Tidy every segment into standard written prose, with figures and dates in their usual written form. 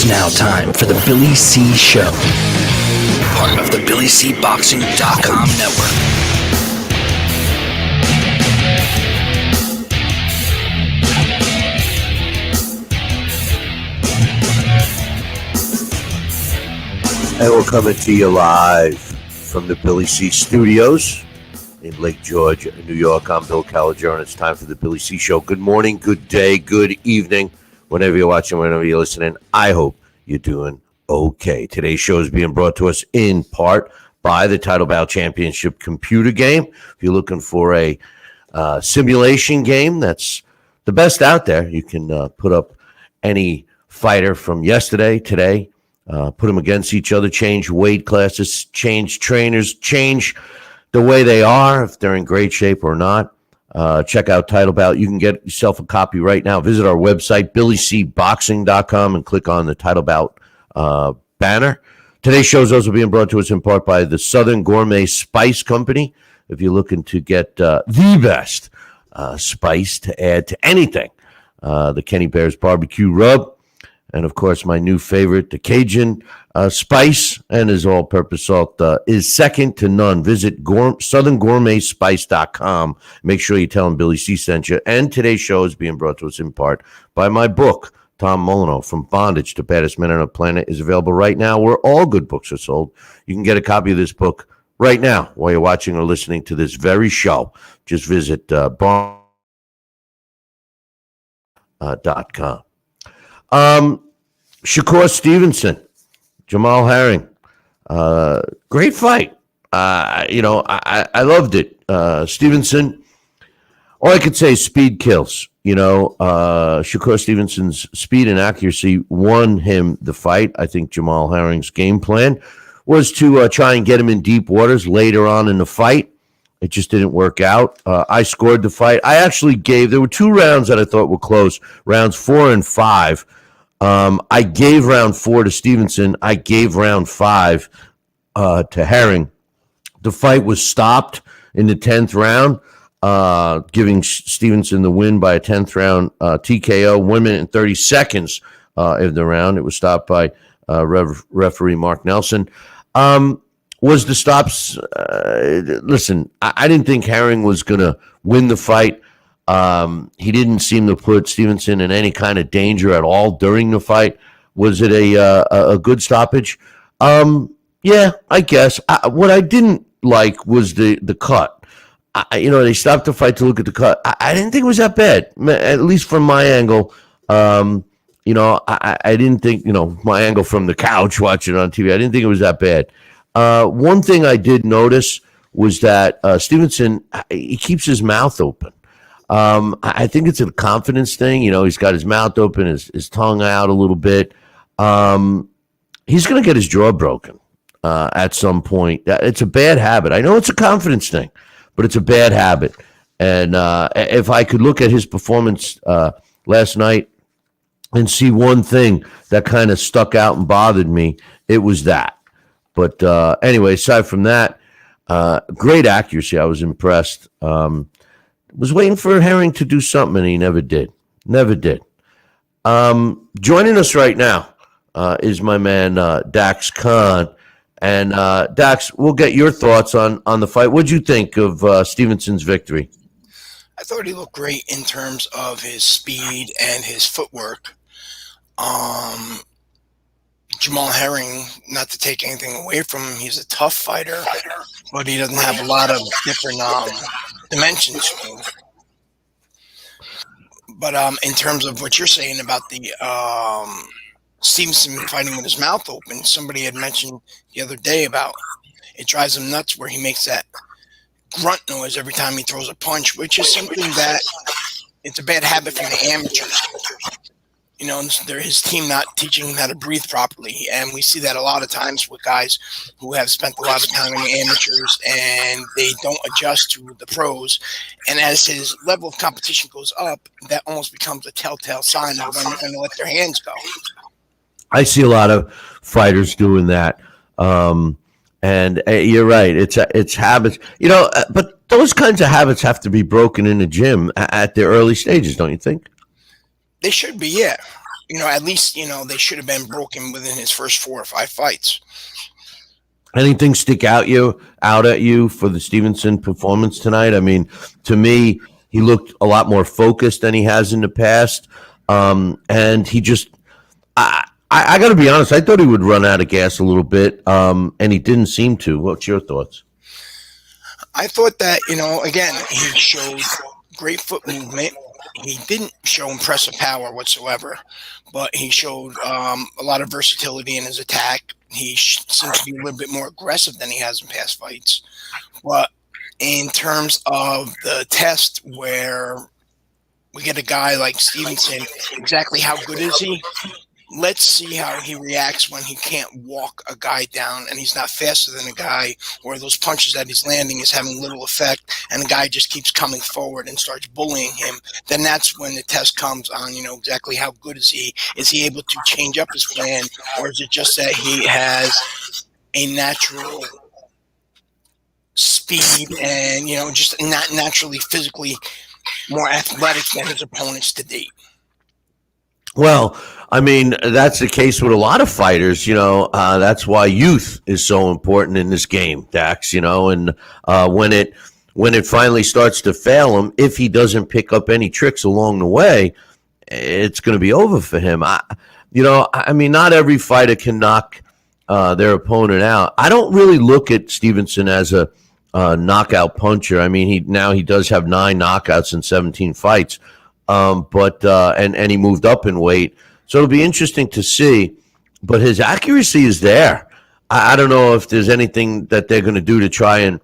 It's now time for the Billy C. Show, part of the BillyCBoxing.com network. And we're coming to you live from the Billy C. Studios in Lake George, New York. I'm Bill Calogero, and it's time for the Billy C. Show. Good morning, good day, good evening, whenever you're watching, whenever you're listening. I hope you're doing okay. Today's show is being brought to us in part by the Title Bout Championship computer game. If you're looking for a simulation game that's the best out there, you can put up any fighter from yesterday, today, put them against each other, change weight classes, change trainers, change the way they are, if they're in great shape or not. Check out Title Bout. You can get yourself a copy right now. Visit our website, BillyCBoxing.com, and click on the Title Bout banner. Today's show is also being brought to us in part by the Southern Gourmet Spice Company. If you're looking to get the best spice to add to anything, the Kenny Bear's Barbecue Rub. And, of course, my new favorite, the Cajun spice and his all-purpose salt is second to none. Visit southerngourmetspice.com. Make sure you tell them Billy C. sent you. And today's show is being brought to us in part by my book, Tom Molyneux, From Bondage to Baddest Men on the Planet, is available right now where all good books are sold. You can get a copy of this book right now while you're watching or listening to this very show. Just visit barn.com. Shakur Stevenson, Jamel Herring, great fight. I loved it. Stevenson, all I could say is speed kills. Shakur Stevenson's speed and accuracy won him the fight. I think Jamel Herring's game plan was to try and get him in deep waters later on in the fight. It just didn't work out. I scored the fight. There were two rounds that I thought were close, rounds 4 and 5. I gave round 4 to Stevenson. I gave round 5 to Herring. The fight was stopped in the 10th round, giving Stevenson the win by a 10th round TKO, 1 minute and 30 seconds of the round. It was stopped by referee Mark Nelson. Was the stops? Listen, I didn't think Herring was going to win the fight. He didn't seem to put Stevenson in any kind of danger at all during the fight. Was it a good stoppage? Yeah, I guess. What I didn't like was the cut. They stopped the fight to look at the cut. I didn't think it was that bad, at least from my angle. I didn't think, my angle from the couch watching it on TV, I didn't think it was that bad. One thing I did notice was that Stevenson, he keeps his mouth open. I think it's a confidence thing. He's got his mouth open, his tongue out a little bit. He's going to get his jaw broken at some point. It's a bad habit. I know it's a confidence thing, but it's a bad habit. And if I could look at his performance last night and see one thing that kind of stuck out and bothered me, it was that. But anyway, aside from that, great accuracy. I was impressed. Was waiting for Herring to do something, and he never did. Joining us right now is my man, Daxx Khan. And, Dax, we'll get your thoughts on the fight. What'd you think of Stevenson's victory? I thought he looked great in terms of his speed and his footwork. Jamel Herring, not to take anything away from him, he's a tough fighter, but he doesn't have a lot of different dimensions to him. But in terms of what you're saying about the Stevenson fighting with his mouth open, somebody had mentioned the other day about it drives him nuts where he makes that grunt noise every time he throws a punch, which is something that it's a bad habit from the amateurs. They're his team not teaching him how to breathe properly. And we see that a lot of times with guys who have spent a lot of time in the amateurs and they don't adjust to the pros. And as his level of competition goes up, that almost becomes a telltale sign of when they're going to let their hands go. I see a lot of fighters doing that. And you're right. It's habits, but those kinds of habits have to be broken in the gym at the early stages, don't you think? They should be, yeah. at least, they should have been broken within his first 4 or 5 fights. Anything stick out at you for the Stevenson performance tonight? I mean, to me, he looked a lot more focused than he has in the past, and he just. I got to be honest. I thought he would run out of gas a little bit, and he didn't seem to. What's your thoughts? I thought that, again, he showed great foot movement. He didn't show impressive power whatsoever, but he showed a lot of versatility in his attack. He seemed to be a little bit more aggressive than he has in past fights. But in terms of the test where we get a guy like Stevenson, exactly how good is he? Let's see how he reacts when he can't walk a guy down and he's not faster than a guy, or those punches that he's landing is having little effect and the guy just keeps coming forward and starts bullying him. Then that's when the test comes on, exactly how good is he? Is he able to change up his plan, or is it just that he has a natural speed and, just not naturally physically more athletic than his opponents to date? Well, I mean, that's the case with a lot of fighters, that's why youth is so important in this game, Dax, and when it finally starts to fail him, if he doesn't pick up any tricks along the way, it's going to be over for him. I mean, not every fighter can knock their opponent out. I don't really look at Stevenson as a knockout puncher. I mean, he does have 9 knockouts in 17 fights. But he moved up in weight, so it'll be interesting to see. But his accuracy is there. I don't know if there's anything that they're going to do to try and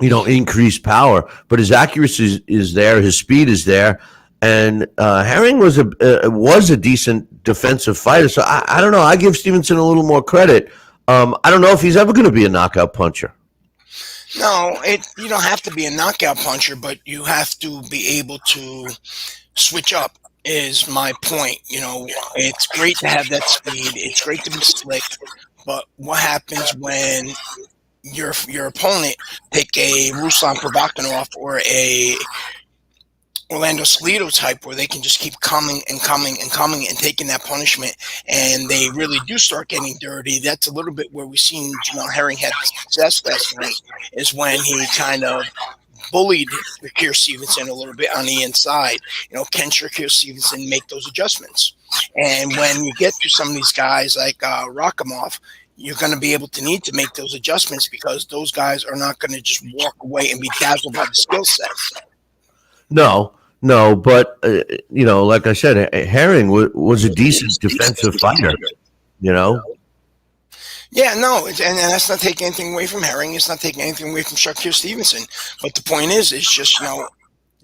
increase power. But his accuracy is there. His speed is there. And Herring was a decent defensive fighter. So I don't know. I give Stevenson a little more credit. I don't know if he's ever going to be a knockout puncher. No, you don't have to be a knockout puncher, but you have to be able to switch up, is my point. It's great to have that speed. It's great to be slick. But what happens when your opponent take a Ruslan Provakanov or a Orlando Salido type, where they can just keep coming and coming and coming and taking that punishment, and they really do start getting dirty? That's a little bit where we've seen Jamel Herring had success last night, is when he kind of bullied Shakur Stevenson a little bit on the inside. Can Shakur Stevenson make those adjustments? And when you get to some of these guys like Rakhimov, you're going to be able to need to make those adjustments, because those guys are not going to just walk away and be dazzled by the skill set. No, but like I said, Herring was a decent defensive fighter. Yeah, no, and that's not taking anything away from Herring. It's not taking anything away from Shakur Stevenson. But the point is just,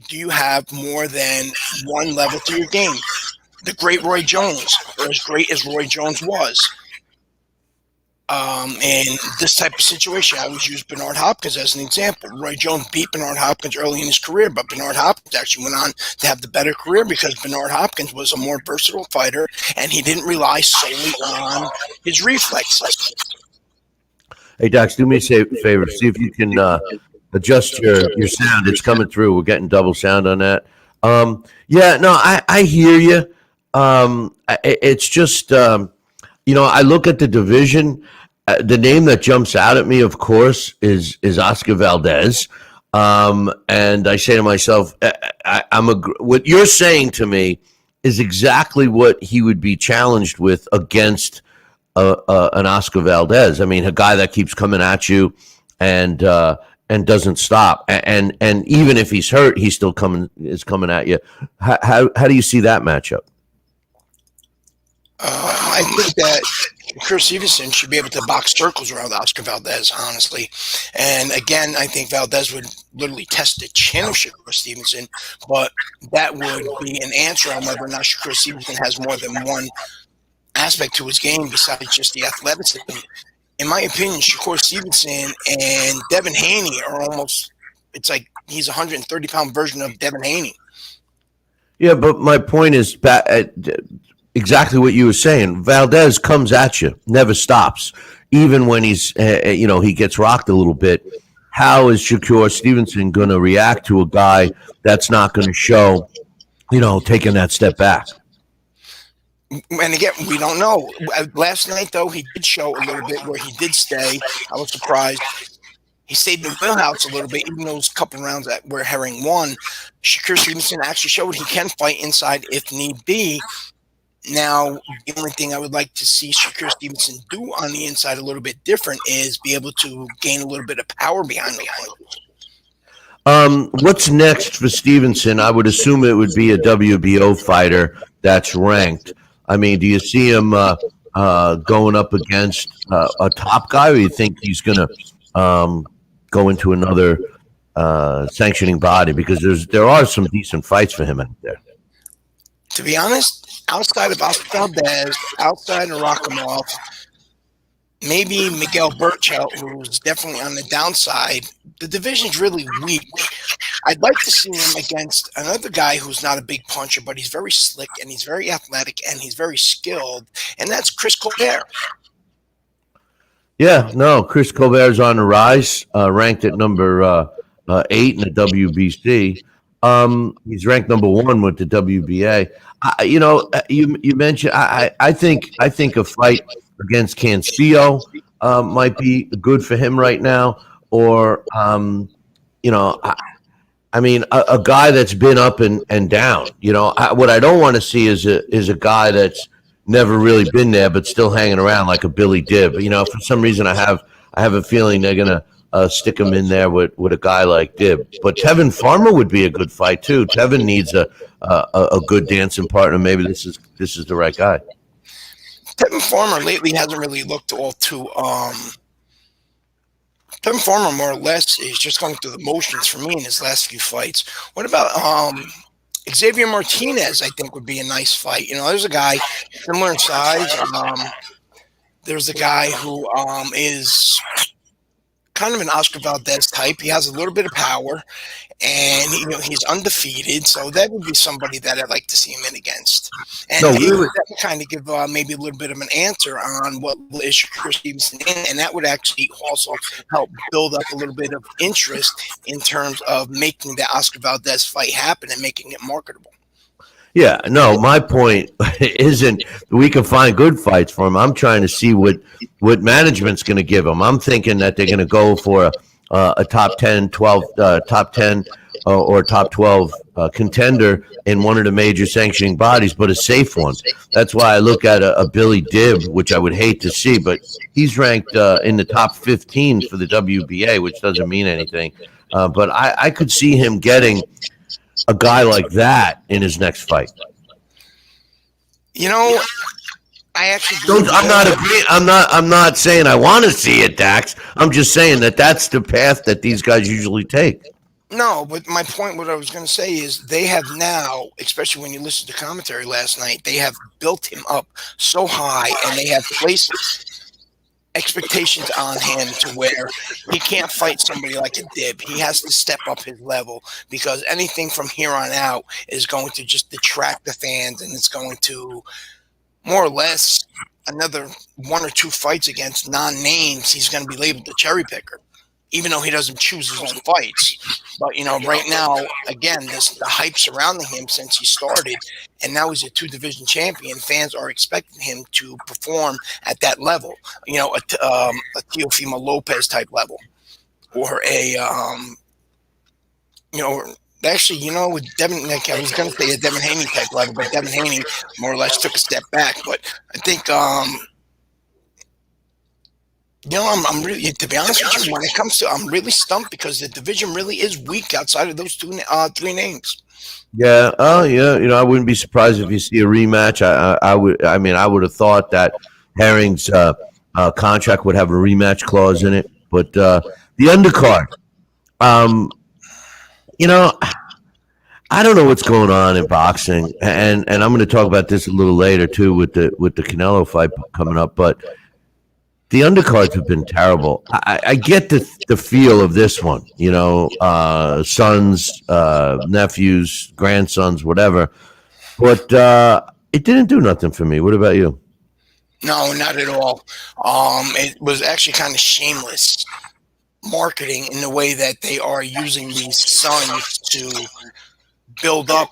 do you have more than one level to your game? The great Roy Jones, or as great as Roy Jones was, in this type of situation, I always use Bernard Hopkins as an example. Roy Jones beat Bernard Hopkins early in his career, but Bernard Hopkins actually went on to have the better career because Bernard Hopkins was a more versatile fighter, and he didn't rely solely on his reflexes. Hey, Dax, do me a favor. See if you can adjust your sound. It's coming through. We're getting double sound on that. I hear you. It's just, I look at the division. The name that jumps out at me, of course, is Oscar Valdez. And I say to myself, what you're saying to me is exactly what he would be challenged with against an Oscar Valdez. I mean, a guy that keeps coming at you and doesn't stop. And even if he's hurt, he's still coming at you. How do you see that matchup? I think that Shakur Stevenson should be able to box circles around Oscar Valdez, honestly. And again, I think Valdez would literally test the chin of Shakur Stevenson, but that would be an answer on whether or not Shakur Stevenson has more than one aspect to his game besides just the athleticism. In my opinion, Shakur Stevenson and Devin Haney are almost, it's like he's a 130-pound version of Devin Haney. Yeah, but my point is exactly what you were saying. Valdez comes at you, never stops, even when he's, he gets rocked a little bit. How is Shakur Stevenson going to react to a guy that's not going to show, taking that step back? And again, we don't know. Last night, though, he did show a little bit where he did stay. I was surprised. He stayed in the wheelhouse a little bit, even those couple rounds where Herring won. Shakur Stevenson actually showed he can fight inside if need be. Now, the only thing I would like to see Shakur Stevenson do on the inside a little bit different is be able to gain a little bit of power behind the punches. What's next for Stevenson? I would assume it would be a WBO fighter that's ranked. I mean, do you see him going up against a top guy, or you think he's going to go into another sanctioning body? Because there are some decent fights for him out there. To be honest, outside of Oscar Valdez, outside of Rakhimov, maybe Miguel Burchell, who's definitely on the downside, the division's really weak. I'd like to see him against another guy who's not a big puncher, but he's very slick and he's very athletic and he's very skilled, and that's Chris Colbert. Yeah, no, Chris Colbert's on the rise, ranked at number 8 in the WBC. He's ranked number 1 with the WBA. You mentioned. I think a fight against Canstillo might be good for him right now, or I mean, a guy that's been up and down. What I don't want to see is a guy that's never really been there but still hanging around like a Billy Dibb. For some reason I have a feeling they're gonna stick him in there with a guy like Dibb. But Tevin Farmer would be a good fight too. Tevin needs a good dancing partner. Maybe this is the right guy. Tevin Farmer lately hasn't really looked all too. Tevin Farmer more or less is just going through the motions for me in his last few fights. What about Xavier Martinez? I think would be a nice fight. There's a guy similar in size. There's a guy who is kind of an Oscar Valdez type. He has a little bit of power, and he's undefeated. So that would be somebody that I'd like to see him in against. And that would kind of give maybe a little bit of an answer on what is Shakur Stevenson in, and that would actually also help build up a little bit of interest in terms of making the Oscar Valdez fight happen and making it marketable. Yeah, no, my point isn't we can find good fights for him. I'm trying to see what management's going to give him. I'm thinking that they're going to go for a top 10, 12, top 10 or top 12 contender in one of the major sanctioning bodies, but a safe one. That's why I look at a Billy Dibb, which I would hate to see, but he's ranked in the top 15 for the WBA, which doesn't mean anything. But I could see him getting a guy like that in his next fight. I actually I'm not saying I want to see it, Dax. I'm just saying that's the path that these guys usually take. No, but my point, what I was going to say is they have now, especially when you listen to commentary last night, they have built him up so high and they have placed expectations on him to where he can't fight somebody like a Dibb. He has to step up his level, because anything from here on out is going to just detract the fans, and it's going to more or less another 1 or 2 fights against non-names. He's going to be labeled the cherry picker, even though he doesn't choose his own fights. But, right now, again, the hype surrounding him since he started, and now he's a 2-division champion. Fans are expecting him to perform at that level, a Teofimo Lopez type level, or with Devin, I was going to say a Devin Haney type level, but Devin Haney more or less took a step back. But I think, I'm really, to be honest with you, when it comes to, I'm really stumped because the division really is weak outside of those 3 names. Yeah. Oh, yeah. I wouldn't be surprised if you see a rematch. I would have thought that Herring's contract would have a rematch clause in it. But the undercard, I don't know what's going on in boxing, and I'm going to talk about this a little later too with the Canelo fight coming up, but the undercards have been terrible. I get the feel of this one, sons, nephews, grandsons, whatever, but it didn't do nothing for me. What about you? No, not at all. It was actually kind of shameless marketing in the way that they are using these sons to build up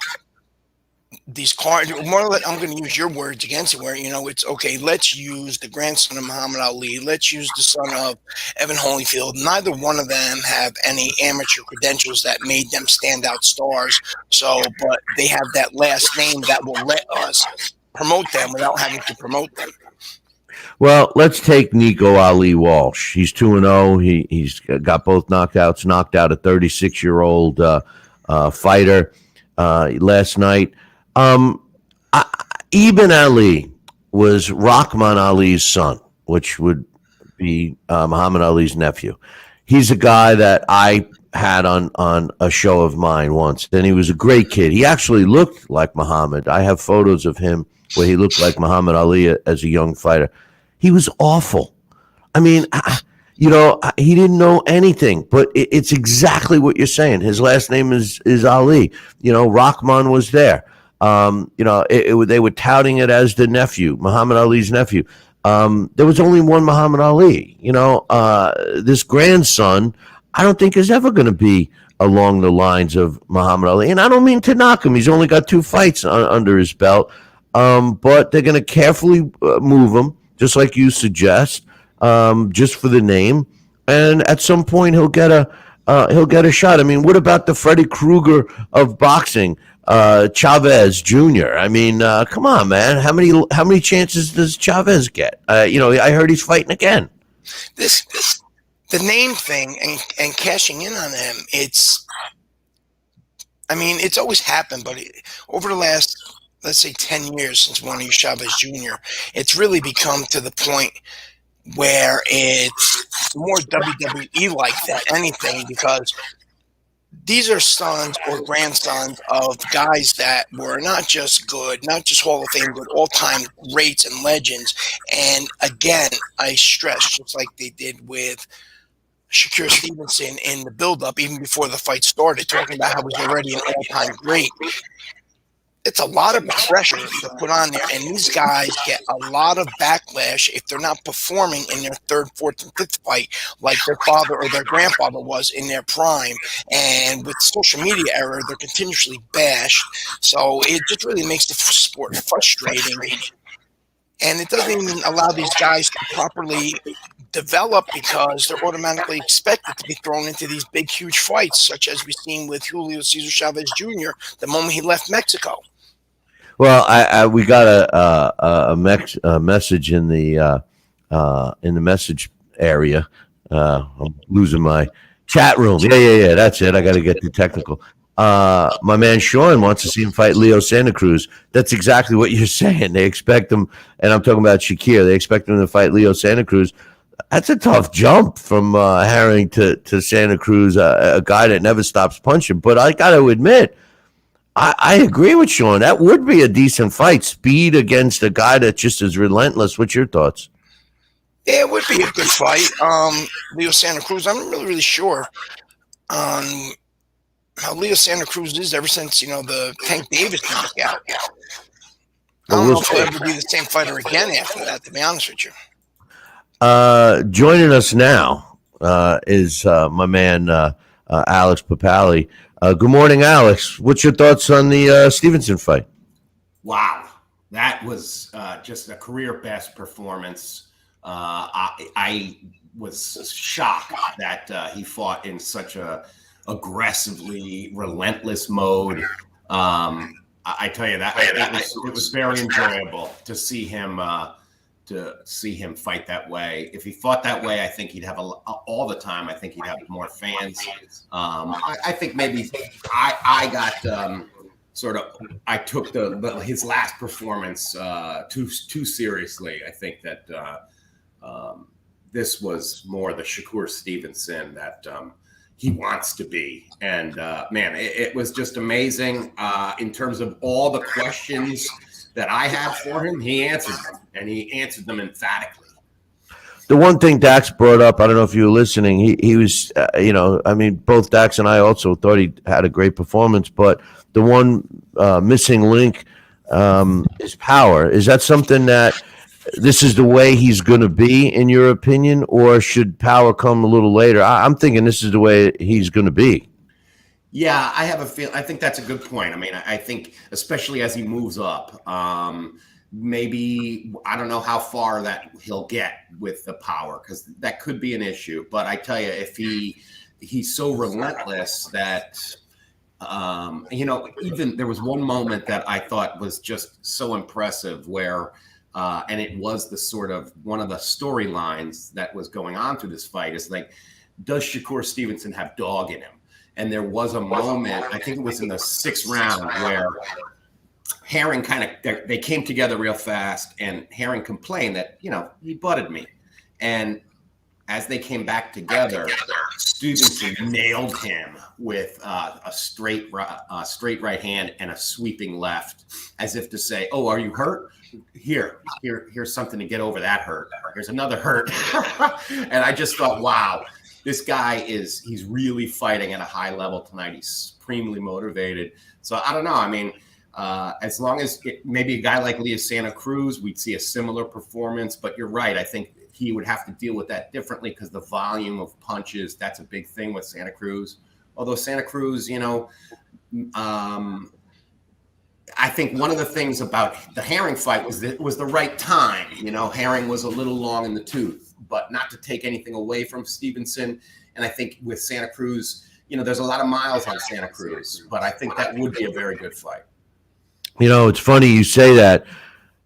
these cards, more or less, I'm going to use your words against it, where, it's okay, let's use the grandson of Muhammad Ali, let's use the son of Evan Holyfield. Neither one of them have any amateur credentials that made them standout stars. So, but they have that last name that will let us promote them without having to promote them. Well, let's take Nico Ali Walsh. He's 2-0. He's got both knockouts, knocked out a 36-year-old fighter last night. Ibn Ali was Rahman Ali's son, which would be Muhammad Ali's nephew. He's a guy that I had on a show of mine once, and he was a great kid. He actually looked like Muhammad. I have photos of him where he looked like Muhammad Ali as a young fighter. He was awful. I mean, he didn't know anything, but it's exactly what you're saying. His last name is Ali. Rahman was there. They were touting it as the nephew, Muhammad Ali's nephew. There was only one Muhammad Ali. This grandson, I don't think is ever going to be along the lines of Muhammad Ali. And I don't mean to knock him. He's only got 2 fights under his belt. But they're going to carefully move him, just like you suggest, just for the name. And at some point, he'll get a shot. I mean, what about the Freddy Krueger of boxing, Chavez Jr.? I mean, come on, man. How many chances does Chavez get? I heard he's fighting again. The name thing and cashing in on him. It's always happened, but over the last, let's say, 10 years since Juanito Chavez Jr., it's really become to the point where it's more WWE-like than anything, because these are sons or grandsons of guys that were not just good, not just Hall of Fame, but all-time greats and legends. And again, I stress, just like they did with Shakur Stevenson in the build-up, even before the fight started, talking about how he was already an all-time great. It's a lot of pressure to put on there, and these guys get a lot of backlash if they're not performing in their 3rd, 4th, and 5th fight like their father or their grandfather was in their prime. And with social media era, they're continuously bashed. So it just really makes the sport frustrating. And it doesn't even allow these guys to properly develop, because they're automatically expected to be thrown into these big, huge fights, such as we've seen with Julio Cesar Chavez Jr. the moment he left Mexico. Well, we got a message in the message area. I'm losing my chat room. Yeah. That's it. I got to get too technical. My man Sean wants to see him fight Leo Santa Cruz. That's exactly what you're saying. They expect him, and I'm talking about Shakir. They expect him to fight Leo Santa Cruz. That's a tough jump from Herring to Santa Cruz, a guy that never stops punching. But I got to admit, I agree with Sean. That would be a decent fight. Speed against a guy that's just as relentless. What's your thoughts? Yeah, it would be a good fight. Leo Santa Cruz, I'm not really sure on how Leo Santa Cruz is ever since, the Tank Davis knockout. I don't know if he'll ever be the same fighter again after that, to be honest with you. Joining us now is my man Alex Pierpaoli. Good morning, Alex. What's your thoughts on the Stevenson fight? Wow, that was just a career best performance. I was shocked that he fought in such a aggressively relentless mode. I tell you that it was very enjoyable to see him fight that way. If he fought that way, I think he'd have all the time. I think he'd have more fans. I think maybe I got I took his last performance too seriously. I think that this was more the Shakur Stevenson that he wants to be. And man, it was just amazing in terms of all the questions that I had for him. He answered them, and he answered them emphatically. The one thing Dax brought up, I don't know if you were listening, he was, both Dax and I also thought he had a great performance, but the one missing link is power. Is that something that this is the way he's going to be, in your opinion, or should power come a little later? I'm thinking this is the way he's going to be. Yeah, I have a feel. I think that's a good point. I mean, I think especially as he moves up, maybe I don't know how far that he'll get with the power, because that could be an issue. But I tell you, if he's so relentless that even there was one moment that I thought was just so impressive where. And it was the sort of one of the storylines that was going on through this fight is like, does Shakur Stevenson have dog in him? And there was a moment, I think it was in the 6th round, where Herring they came together real fast, and Herring complained that, he butted me. And as they came back together, Stevenson nailed him with a straight right hand and a sweeping left, as if to say, "Oh, are you hurt? Here's something to get over that hurt. Here's another hurt." And I just thought, wow, this guy he's really fighting at a high level tonight. He's supremely motivated. So I don't know. I mean, as long as maybe a guy like Leo Santa Cruz, we'd see a similar performance. But you're right. I think he would have to deal with that differently because the volume of punches, that's a big thing with Santa Cruz. Although Santa Cruz, I think one of the things about the Herring fight was that it was the right time. Herring was a little long in the tooth, but not to take anything away from Stevenson. And I think with Santa Cruz, there's a lot of miles on Santa Cruz, but I think that would be a very good fight. It's funny you say that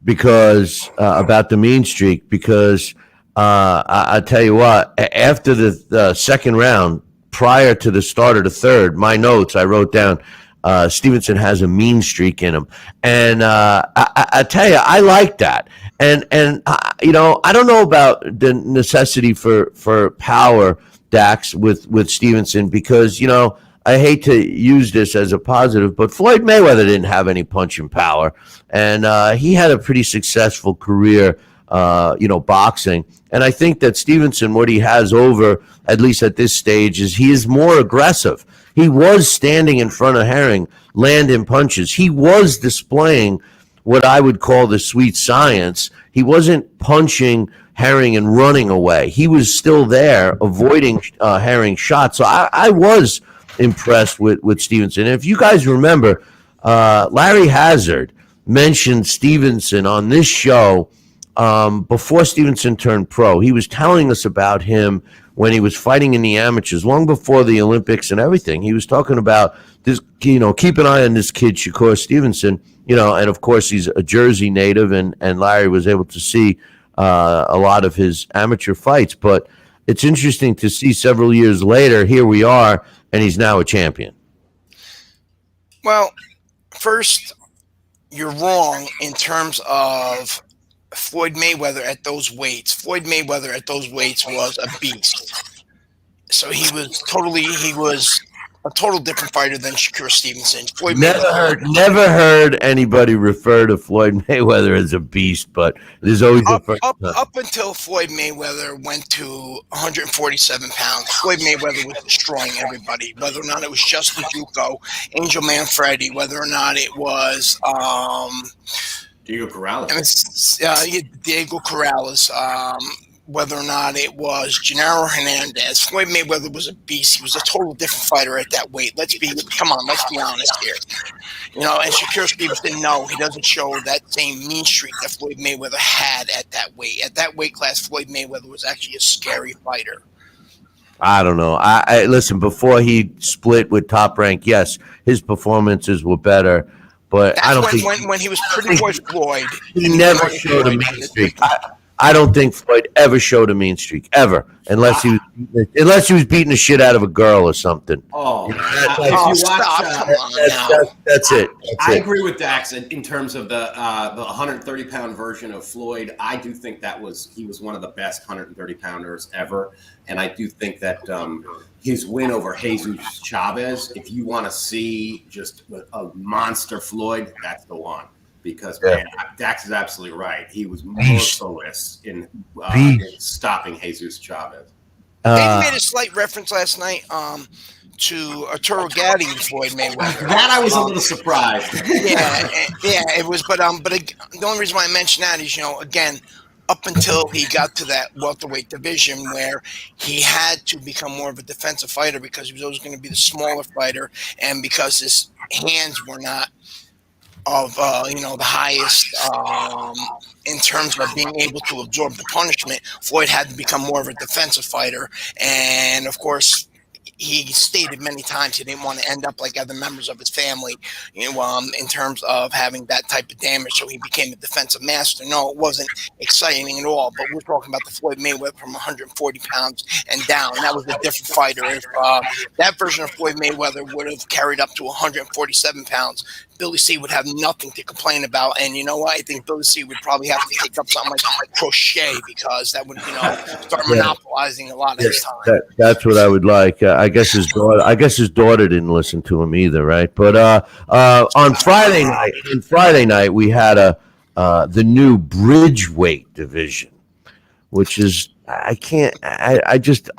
because about the mean streak, because I tell you what, after the second round, prior to the start of the third, my notes, I wrote down, Stevenson has a mean streak in him. And I tell you, I like that. And I don't know about the necessity for power, Dax, with Stevenson, because, I hate to use this as a positive, but Floyd Mayweather didn't have any punching power. And he had a pretty successful career, boxing. And I think that Stevenson, what he has over, at least at this stage, is he is more aggressive. He was standing in front of Herring, landing punches. He was displaying what I would call the sweet science. He wasn't punching Herring and running away. He was still there, avoiding Herring shots. So I was impressed with Stevenson. And if you guys remember, Larry Hazard mentioned Stevenson on this show before Stevenson turned pro. He was telling us about him when he was fighting in the amateurs, long before the Olympics and everything. He was talking about this, keep an eye on this kid, Shakur Stevenson, and of course he's a Jersey native, and Larry was able to see a lot of his amateur fights. But it's interesting to see several years later, here we are, and he's now a champion. Well, first, you're wrong in terms of Floyd Mayweather at those weights. Floyd Mayweather at those weights was a beast. So he was a total different fighter than Shakur Stevenson. Never heard anybody refer to Floyd Mayweather as a beast, but there's always up until Floyd Mayweather went to 147 pounds. Floyd Mayweather was destroying everybody, whether or not it was Justin Duco, Angel Manfredi, whether or not it was Diego Corrales. Diego Corrales. Whether or not it was Gennaro Hernandez. Floyd Mayweather was a beast. He was a total different fighter at that weight. Let's be honest here. And Shakur Stevenson, no, he doesn't show that same mean streak that Floyd Mayweather had at that weight. At that weight class, Floyd Mayweather was actually a scary fighter. I don't know. I listen, before he split with Top Rank, yes, his performances were better, but that's I don't think when he was Pretty Boy Floyd, he never showed a mean streak. I don't think Floyd ever showed a mean streak, ever, unless he was beating the shit out of a girl or something. That's it. I agree with Dax in terms of the 130-pound version of Floyd. I do think he was one of the best 130-pounders ever, and I do think that his win over Jesus Chavez, if you want to see just a monster Floyd, that's the one. Because, man, Dax is absolutely right. He was merciless in stopping Jesus Chavez. They made a slight reference last night to Arturo Gatti and Floyd Mayweather. That I was a little surprised. Yeah, it was. But the only reason why I mention that is, again, up until he got to that welterweight division where he had to become more of a defensive fighter because he was always going to be the smaller fighter, and because his hands were not of the highest in terms of being able to absorb the punishment. Floyd had to become more of a defensive fighter, and of course he stated many times he didn't want to end up like other members of his family, in terms of having that type of damage. So he became a defensive master. No, it wasn't exciting at all. But we're talking about the Floyd Mayweather from 140 pounds and down. That was a different fighter. If that version of Floyd Mayweather would have carried up to 147 pounds, Billy C would have nothing to complain about. And you know what? I think Billy C would probably have to take up something like crochet, because that would, start monopolizing a lot of his time. That's what I would like. I guess his daughter didn't listen to him either, right? But on Friday night, we had the new bridgeweight division, which is I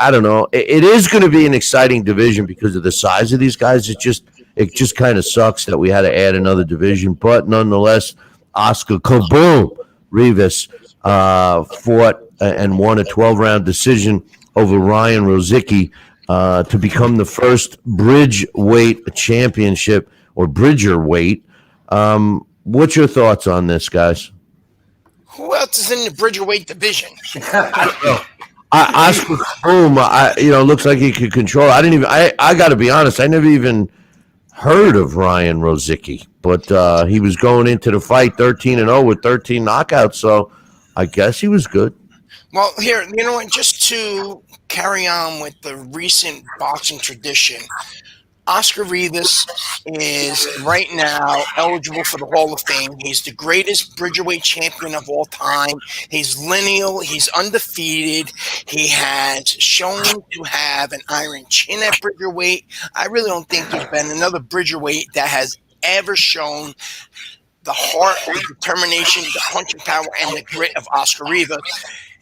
don't know. It is going to be an exciting division because of the size of these guys. It just kind of sucks that we had to add another division, but nonetheless, Oscar Kaboom Rivas fought and won a 12-round decision over Ryan Rozicki to become the first bridgeweight championship, or bridgerweight. What's your thoughts on this, guys? Who else is in the bridgerweight division? Oscar Kaboom, looks like he could control. I got to be honest, I never even heard of Ryan Rozicki, but he was going into the fight 13-0 with 13 knockouts, so I guess he was good. Well, here, just to carry on with the recent boxing tradition, Oscar Rivas is right now eligible for the Hall of Fame. He's the greatest bridgerweight champion of all time. He's lineal. He's undefeated. He has shown to have an iron chin at bridgerweight. I really don't think there's been another bridgerweight that has ever shown the heart, the determination, the punching power, and the grit of Oscar Rivas.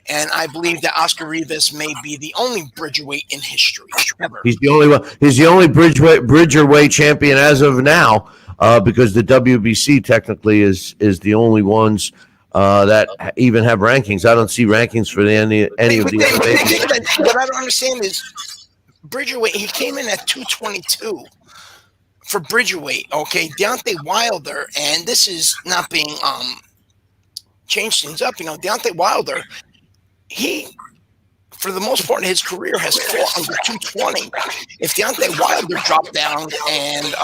And I believe that Oscar Rivas may be the only bridgerweight in history ever. He's the only one. He's the only bridgerweight champion as of now, because the WBC technically is the only ones that even have rankings. I don't see rankings for any of the other. What I don't understand is bridgerweight. He came in at 222 for bridgerweight. Okay, Deontay Wilder, and this is not being changed things up. Deontay Wilder. He, for the most part of his career, has fought under 220. If Deontay Wilder dropped down and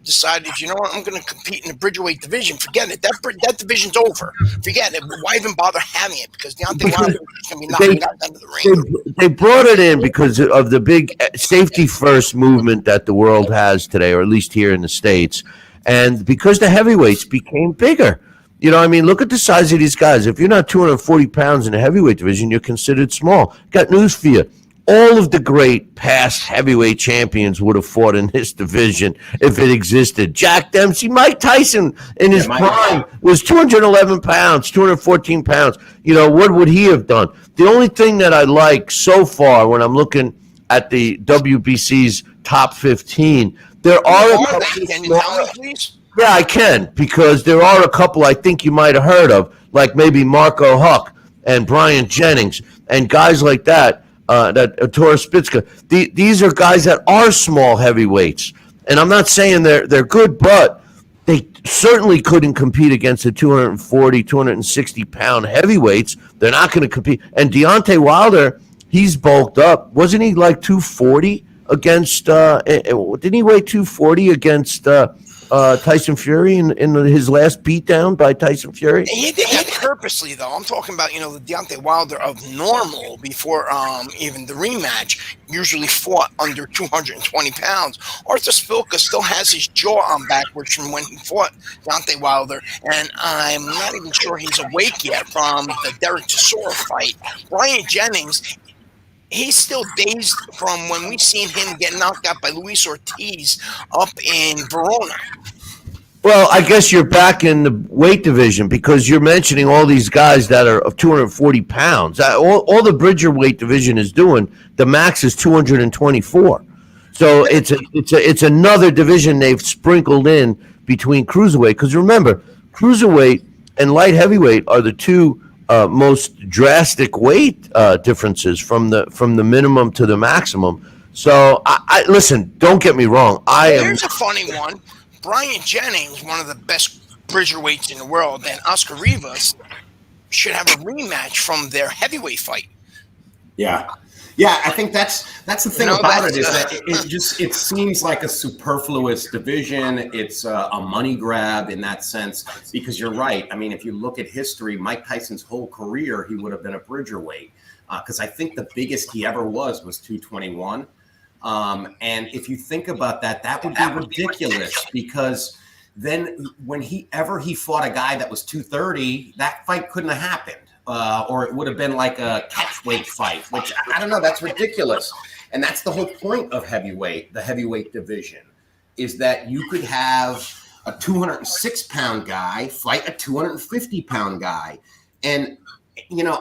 decided, I'm going to compete in the bridgerweight division, forget it. That division's over. Forget it. Why even bother having it? Because Deontay Wilder is going to be knocking out under the ring. They brought it in because of the big safety-first movement that the world has today, or at least here in the States, and because the heavyweights became bigger. Look at the size of these guys. If you're not 240 pounds in the heavyweight division, you're considered small. Got news for you. All of the great past heavyweight champions would have fought in this division if it existed. Jack Dempsey, Mike Tyson in his prime was 211 pounds, 214 pounds. What would he have done? The only thing that I like so far when I'm looking at the WBC's top 15, there are a couple. Can you tell me, please? Yeah, I can, because there are a couple I think you might have heard of, like maybe Marco Huck and Brian Jennings and guys like that, Tora Spitska. These are guys that are small heavyweights. And I'm not saying they're good, but they certainly couldn't compete against the 240, 260-pound heavyweights. They're not going to compete. And Deontay Wilder, he's bulked up. Wasn't he like 240 against didn't he weigh 240 against Tyson Fury in his last beatdown by Tyson Fury? He did that purposely, though. I'm talking about, the Deontay Wilder of normal before even the rematch usually fought under 220 pounds. Arthur Spilka still has his jaw on backwards from when he fought Deontay Wilder, and I'm not even sure he's awake yet from the Derek Chisora fight. Brian Jennings, he's still dazed from when we seen him get knocked out by Luis Ortiz up in Verona. Well, I guess you're back in the weight division because you're mentioning all these guys that are of 240 pounds. All the bridgerweight division is doing, the max is 224. So it's another division they've sprinkled in between cruiserweight. Because remember, cruiserweight and light heavyweight are the two most drastic weight differences from the minimum to the maximum. So I listen. Don't get me wrong. Here's a funny one. Brian Jennings, one of the best bridgerweights in the world, and Oscar Rivas should have a rematch from their heavyweight fight. Yeah. Yeah, I think that's the thing about it is that it seems like a superfluous division. It's a money grab in that sense, because you're right. I mean, if you look at history, Mike Tyson's whole career, he would have been a bridgerweight, because I think the biggest he ever was 221. And if you think about that, that would be ridiculous, because then when he fought a guy that was 230, that fight couldn't have happened. Or it would have been like a catchweight fight, which I don't know. That's ridiculous. And that's the whole point of heavyweight, the heavyweight division, is that you could have a 206-pound guy fight a 250-pound guy. And,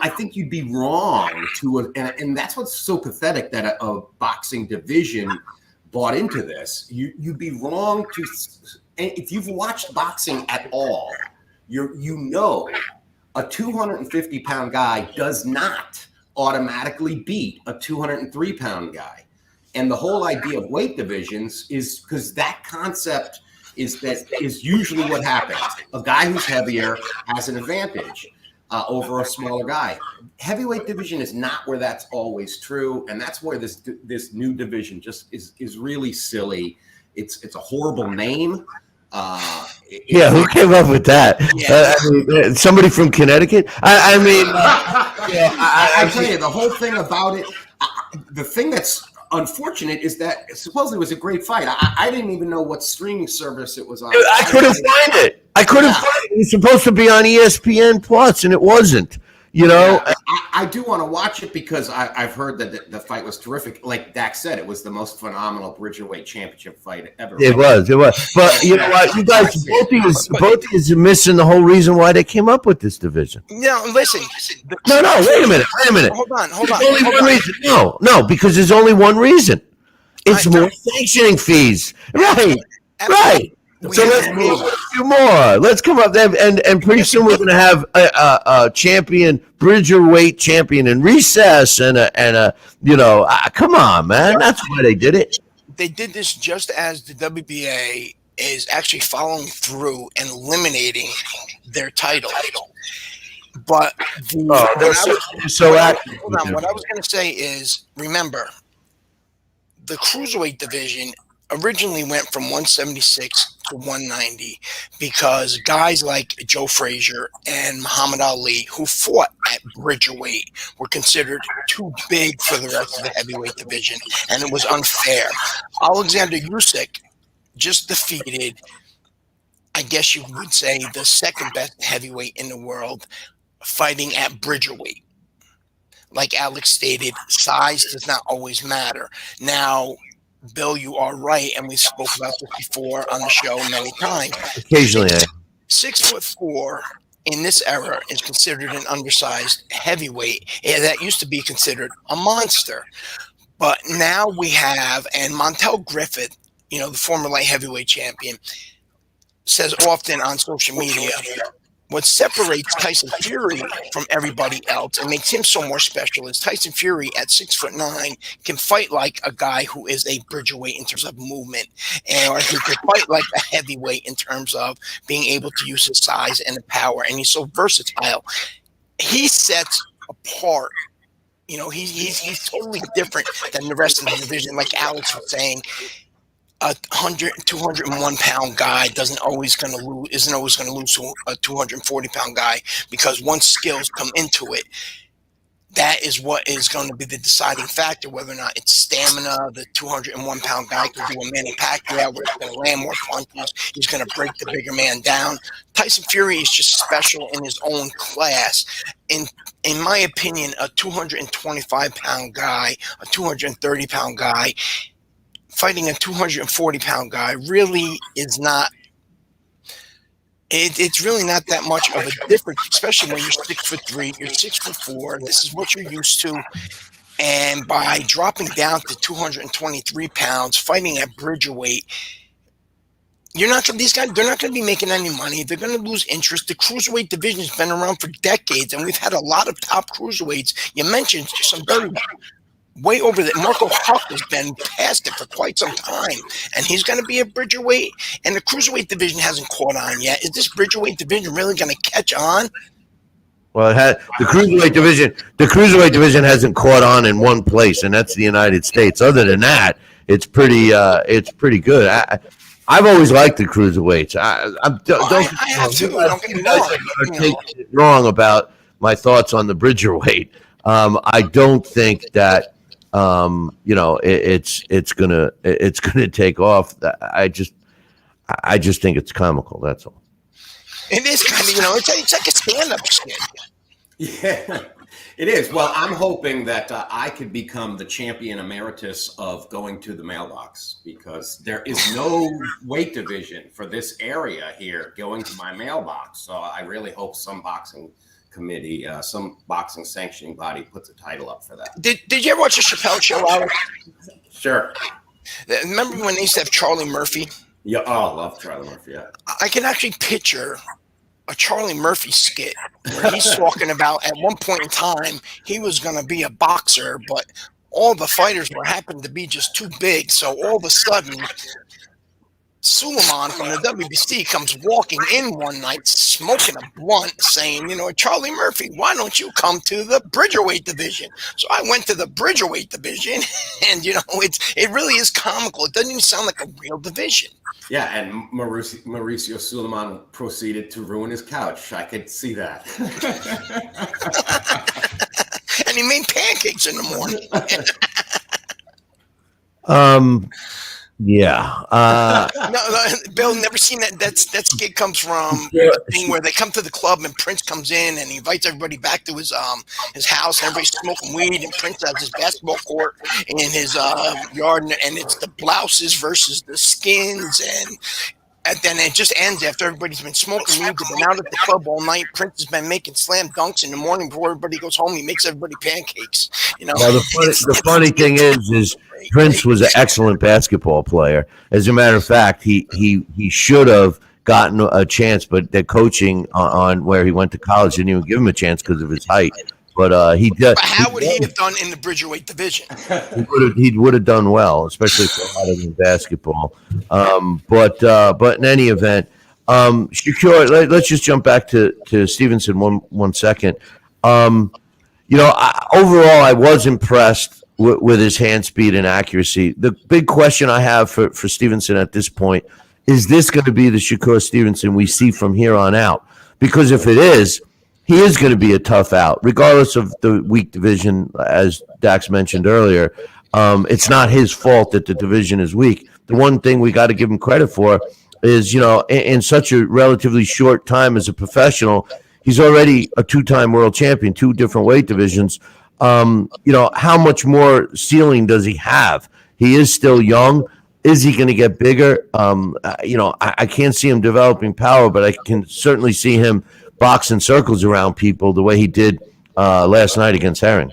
I think you'd be wrong and that's what's so pathetic, that a boxing division bought into this. You'd be wrong to, if you've watched boxing at all, a 250-pound guy does not automatically beat a 203-pound guy. And the whole idea of weight divisions is because that concept is usually what happens. A guy who's heavier has an advantage over a smaller guy. Heavyweight division is not where that's always true. And that's where this new division just is really silly. It's a horrible name. Who came up with that? Yeah. Somebody from Connecticut? I tell you, the whole thing about it, the thing that's unfortunate is that supposedly it was a great fight. I didn't even know what streaming service it was on. I couldn't find it. Find it. It was supposed to be on ESPN Plus, and it wasn't. I do want to watch it, because I've heard that the fight was terrific. Like Dax said, it was the most phenomenal Bridgerweight championship fight ever. It was. But you know what? You guys, both of you are missing the whole reason why they came up with this division. No, listen. No, wait a minute. Hold on. Only one reason. No, because there's only one reason. It's more sanctioning fees. Right. So let's move a few more. Let's come up there, and pretty soon we're going to have a champion, Bridgerweight champion in recess, and a come on, man. That's why they did it. They did this just as the WBA is actually following through and eliminating their title. But what I was going to say is, remember, the cruiserweight division originally went from 176 to 190 because guys like Joe Frazier and Muhammad Ali, who fought at Bridgerweight, were considered too big for the rest of the heavyweight division, and it was unfair. Alexander Usyk just defeated, I guess you would say, the second best heavyweight in the world, fighting at Bridgerweight. Like Alex stated, size does not always matter. Now, Bill, you are right, and we spoke about this before on the show many times. Occasionally, 6'4" in this era is considered an undersized heavyweight. That used to be considered a monster, but now we have, and Montel Griffith, the former light heavyweight champion, says often on social media, what separates Tyson Fury from everybody else and makes him so more special is Tyson Fury at 6'9" can fight like a guy who is a Bridgerweight in terms of movement, or he could fight like a heavyweight in terms of being able to use his size and the power. And he's so versatile. He sets apart. He's totally different than the rest of the division. Like Alex was saying, a 201-pound guy isn't always going to lose to a 240-pound guy, because once skills come into it, that is what is going to be the deciding factor, whether or not it's stamina. The 201-pound guy can do a Manny Pacquiao where he's going to land more punches. He's going to break the bigger man down. Tyson Fury is just special in his own class. In my opinion, a 225-pound guy, a 230-pound guy, fighting a 240-pound guy really is not. It's really not that much of a difference, especially when you're 6'3", you're 6'4". This is what you're used to, and by dropping down to 223 pounds, fighting at Bridgerweight, You're not gonna, these guys, they're not going to be making any money. They're going to lose interest. The cruiserweight division's been around for decades, and we've had a lot of top cruiserweights. You mentioned some very way over there. Marco Huck has been past it for quite some time, and he's going to be a bridgerweight. And the cruiserweight division hasn't caught on yet. Is this bridgerweight division really going to catch on? Well, the cruiserweight division. The cruiserweight division hasn't caught on in one place, and that's the United States. Other than that, it's pretty good. I've always liked the cruiserweights. I have too. Don't get me wrong. Take wrong about my thoughts on the bridgerweight. I don't think that it's gonna take off. I just think it's comical. That's all. It is kind of, it's like a stand-up skit. Yeah, it is. Well, I'm hoping that I could become the champion emeritus of going to the mailbox, because there is no weight division for this area here going to my mailbox. So I really hope some boxing committee, some boxing sanctioning body puts a title up for that. Did you ever watch the Chappelle show, Alex? Sure. Remember when they used to have Charlie Murphy? Yeah, I love Charlie Murphy. Yeah. I can actually picture a Charlie Murphy skit where he's talking about at one point in time he was going to be a boxer, but all the fighters were happened to be just too big. So all of a sudden, Suleiman from the WBC comes walking in one night smoking a blunt saying, Charlie Murphy, why don't you come to the bridgerweight division? So I went to the bridgerweight division, and it really is comical. It doesn't even sound like a real division. Yeah, and Mauricio Suleiman proceeded to ruin his couch. I could see that. And he made pancakes in the morning. Yeah. No, Bill, never seen that. That skit comes from the thing where they come to the club and Prince comes in and he invites everybody back to his house. And everybody's smoking weed, and Prince has his basketball court in his yard, and it's the blouses versus the skins, and then it just ends after everybody's been smoking weed. They've been out at the club all night. Prince has been making slam dunks in the morning before everybody goes home. He makes everybody pancakes. Well, the funny thing is Prince was an excellent basketball player. As a matter of fact, he should have gotten a chance, but the coaching on where he went to college didn't even give him a chance because of his height. But he did. But how would he have done in the bridgerweight division? He would have done well, especially for a lot of in basketball. But in any event, Shakur, let's just jump back to Stevenson one second. Overall, I was impressed with his hand speed and accuracy. The big question I have for Stevenson at this point is this going to be the Shakur Stevenson we see from here on out? Because if it is, he is going to be a tough out, regardless of the weak division, as Dax mentioned earlier. It's not his fault that the division is weak. The one thing we got to give him credit for is, in such a relatively short time as a professional, he's already a two-time world champion, 2 different weight divisions. How much more ceiling does he have? He is still young. Is he going to get bigger? I can't see him developing power, but I can certainly see him boxing circles around people the way he did last night against Herring.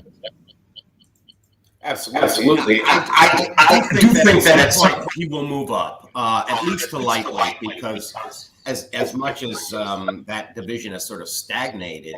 Absolutely. I do think that at some point he will move up, at least to lightweight, because as much as that division has sort of stagnated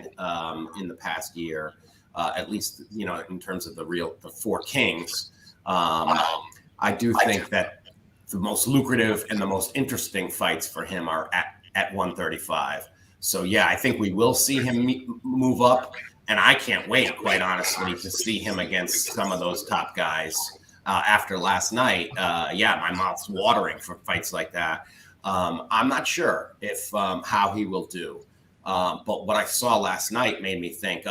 in the past year, at least in terms of the 4 kings, I do think that the most lucrative and the most interesting fights for him are at 135. So, yeah, I think we will see him move up, and I can't wait, quite honestly, to see him against some of those top guys after last night. My mouth's watering for fights like that. I'm not sure if how he will do, but what I saw last night made me think,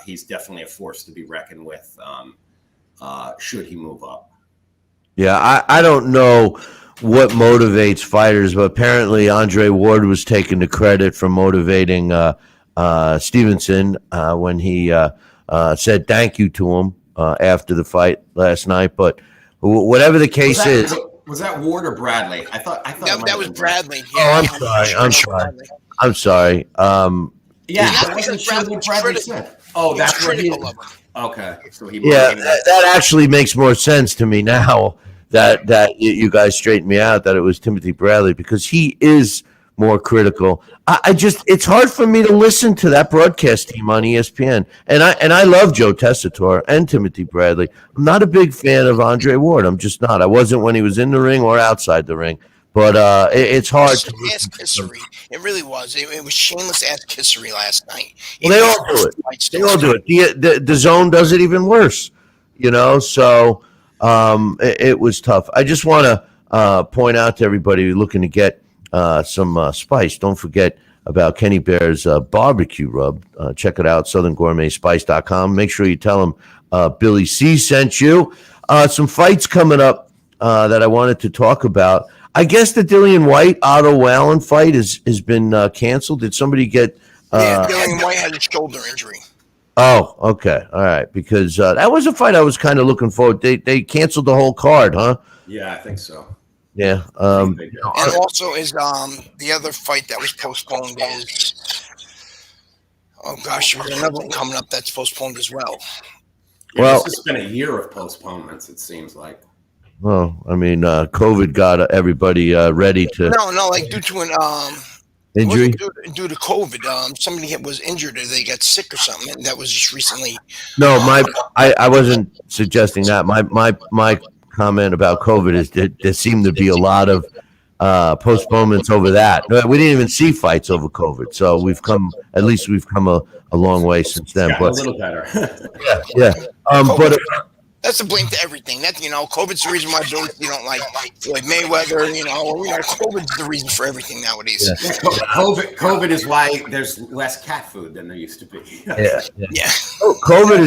he's definitely a force to be reckoned with should he move up. Yeah, I don't know what motivates fighters, but apparently Andre Ward was taking the credit for motivating Stevenson when he said thank you to him after the fight last night. But whatever the case is, was that Ward or Bradley? I thought that was Bradley. Yeah, I'm sorry. I wasn't sure what Bradley said. Oh, that's what he. Okay, so he. Yeah, that actually makes more sense to me now. that you guys straightened me out that it was Timothy Bradley, because he is more critical. I just, it's hard for me to listen to that broadcast team on ESPN. And I love Joe Tessitore and Timothy Bradley. I'm not a big fan of Andre Ward. I'm just not. I wasn't when he was in the ring or outside the ring. But it's hard. Ass kissery. It really was. It was shameless ass kissery last night. Well, they all do it. They all do it. The zone does it even worse. So it was tough. I just want to point out to everybody looking to get some spice. Don't forget about Kenny Bear's barbecue rub. Check it out, southerngourmetspice.com. Make sure you tell him Billy C sent you. Some fights coming up that I wanted to talk about. I guess the Dillian White Otto Wallen fight has been canceled. Did somebody get? Dillian White had a shoulder injury. Oh, okay, all right. Because that was a fight I was kind of looking forward. They canceled the whole card, huh? Yeah, I think so. Yeah. And also is the other fight that was postponed is, oh gosh, there's another one coming up that's postponed as well. Yeah, well, this has been a year of postponements, it seems like. Well, I mean, COVID got everybody ready to. No, like due to an injury. Due to COVID, somebody was injured or they got sick or something. And that was just recently. No, I wasn't suggesting that. My comment about COVID is that there seemed to be a lot of postponements over that. We didn't even see fights over COVID, so we've come a long way since then. But a little better. yeah. But. That's the blame to everything. That COVID's the reason why you don't like Floyd Mayweather. COVID's the reason for everything nowadays. Yeah. COVID is why there's less cat food than there used to be. Yeah. COVID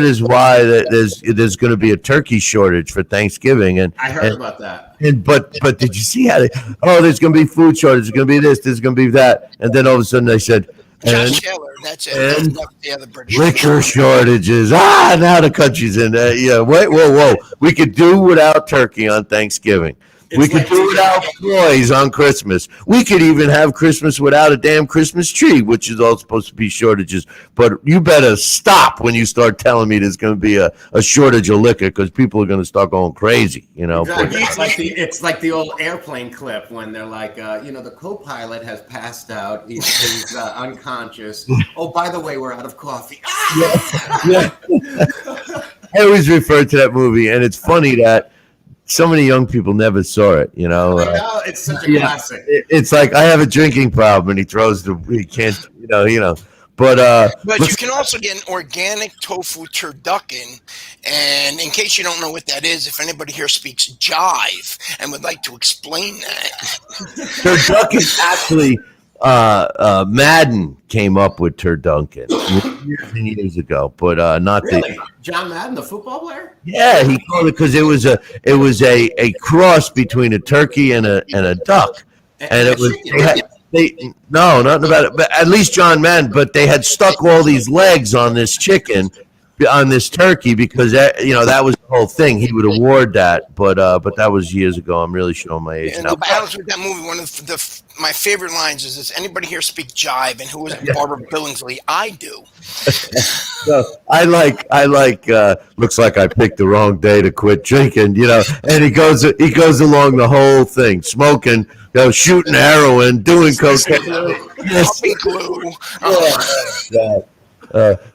is why there's going to be a turkey shortage for Thanksgiving. And I heard about that. But did you see how there's going to be food shortage? There's going to be this. There's going to be that. And then all of a sudden they said. Josh Taylor, that's it. And the other British liquor shortages. Now the country's in there. Yeah, wait, whoa. We could do without turkey on Thanksgiving. We could do without toys on Christmas. We could even have Christmas without a damn Christmas tree, which is all supposed to be shortages. But you better stop when you start telling me there's going to be a shortage of liquor, because people are going to start going crazy, Exactly. It's like the old airplane clip when they're like, the co-pilot has passed out. He's unconscious. Oh, by the way, we're out of coffee. Yeah. I always refer to that movie, and it's funny that so many young people never saw it, I know, it's such a classic. It's like, I have a drinking problem, and he can't, But you can also get an organic tofu turducken, and in case you don't know what that is, if anybody here speaks jive and would like to explain that, turducken actually, Madden came up with turducken years and years ago, but not really? John Madden, the football player? Yeah, he called it because it was a cross between a turkey and a duck, and it was. Nothing about it. But at least John Madden. But they had stuck all these legs on this chicken, on this turkey, because that was the whole thing. He would award that, but that was years ago. I'm really showing my age now. To be honest with that movie, one of my favorite lines is, "Does anybody here speak jive?" And who is it? Barbara Billingsley. I do. So I like. Looks like I picked the wrong day to quit drinking, And he goes along the whole thing, smoking, shooting heroin, doing cocaine. Glue.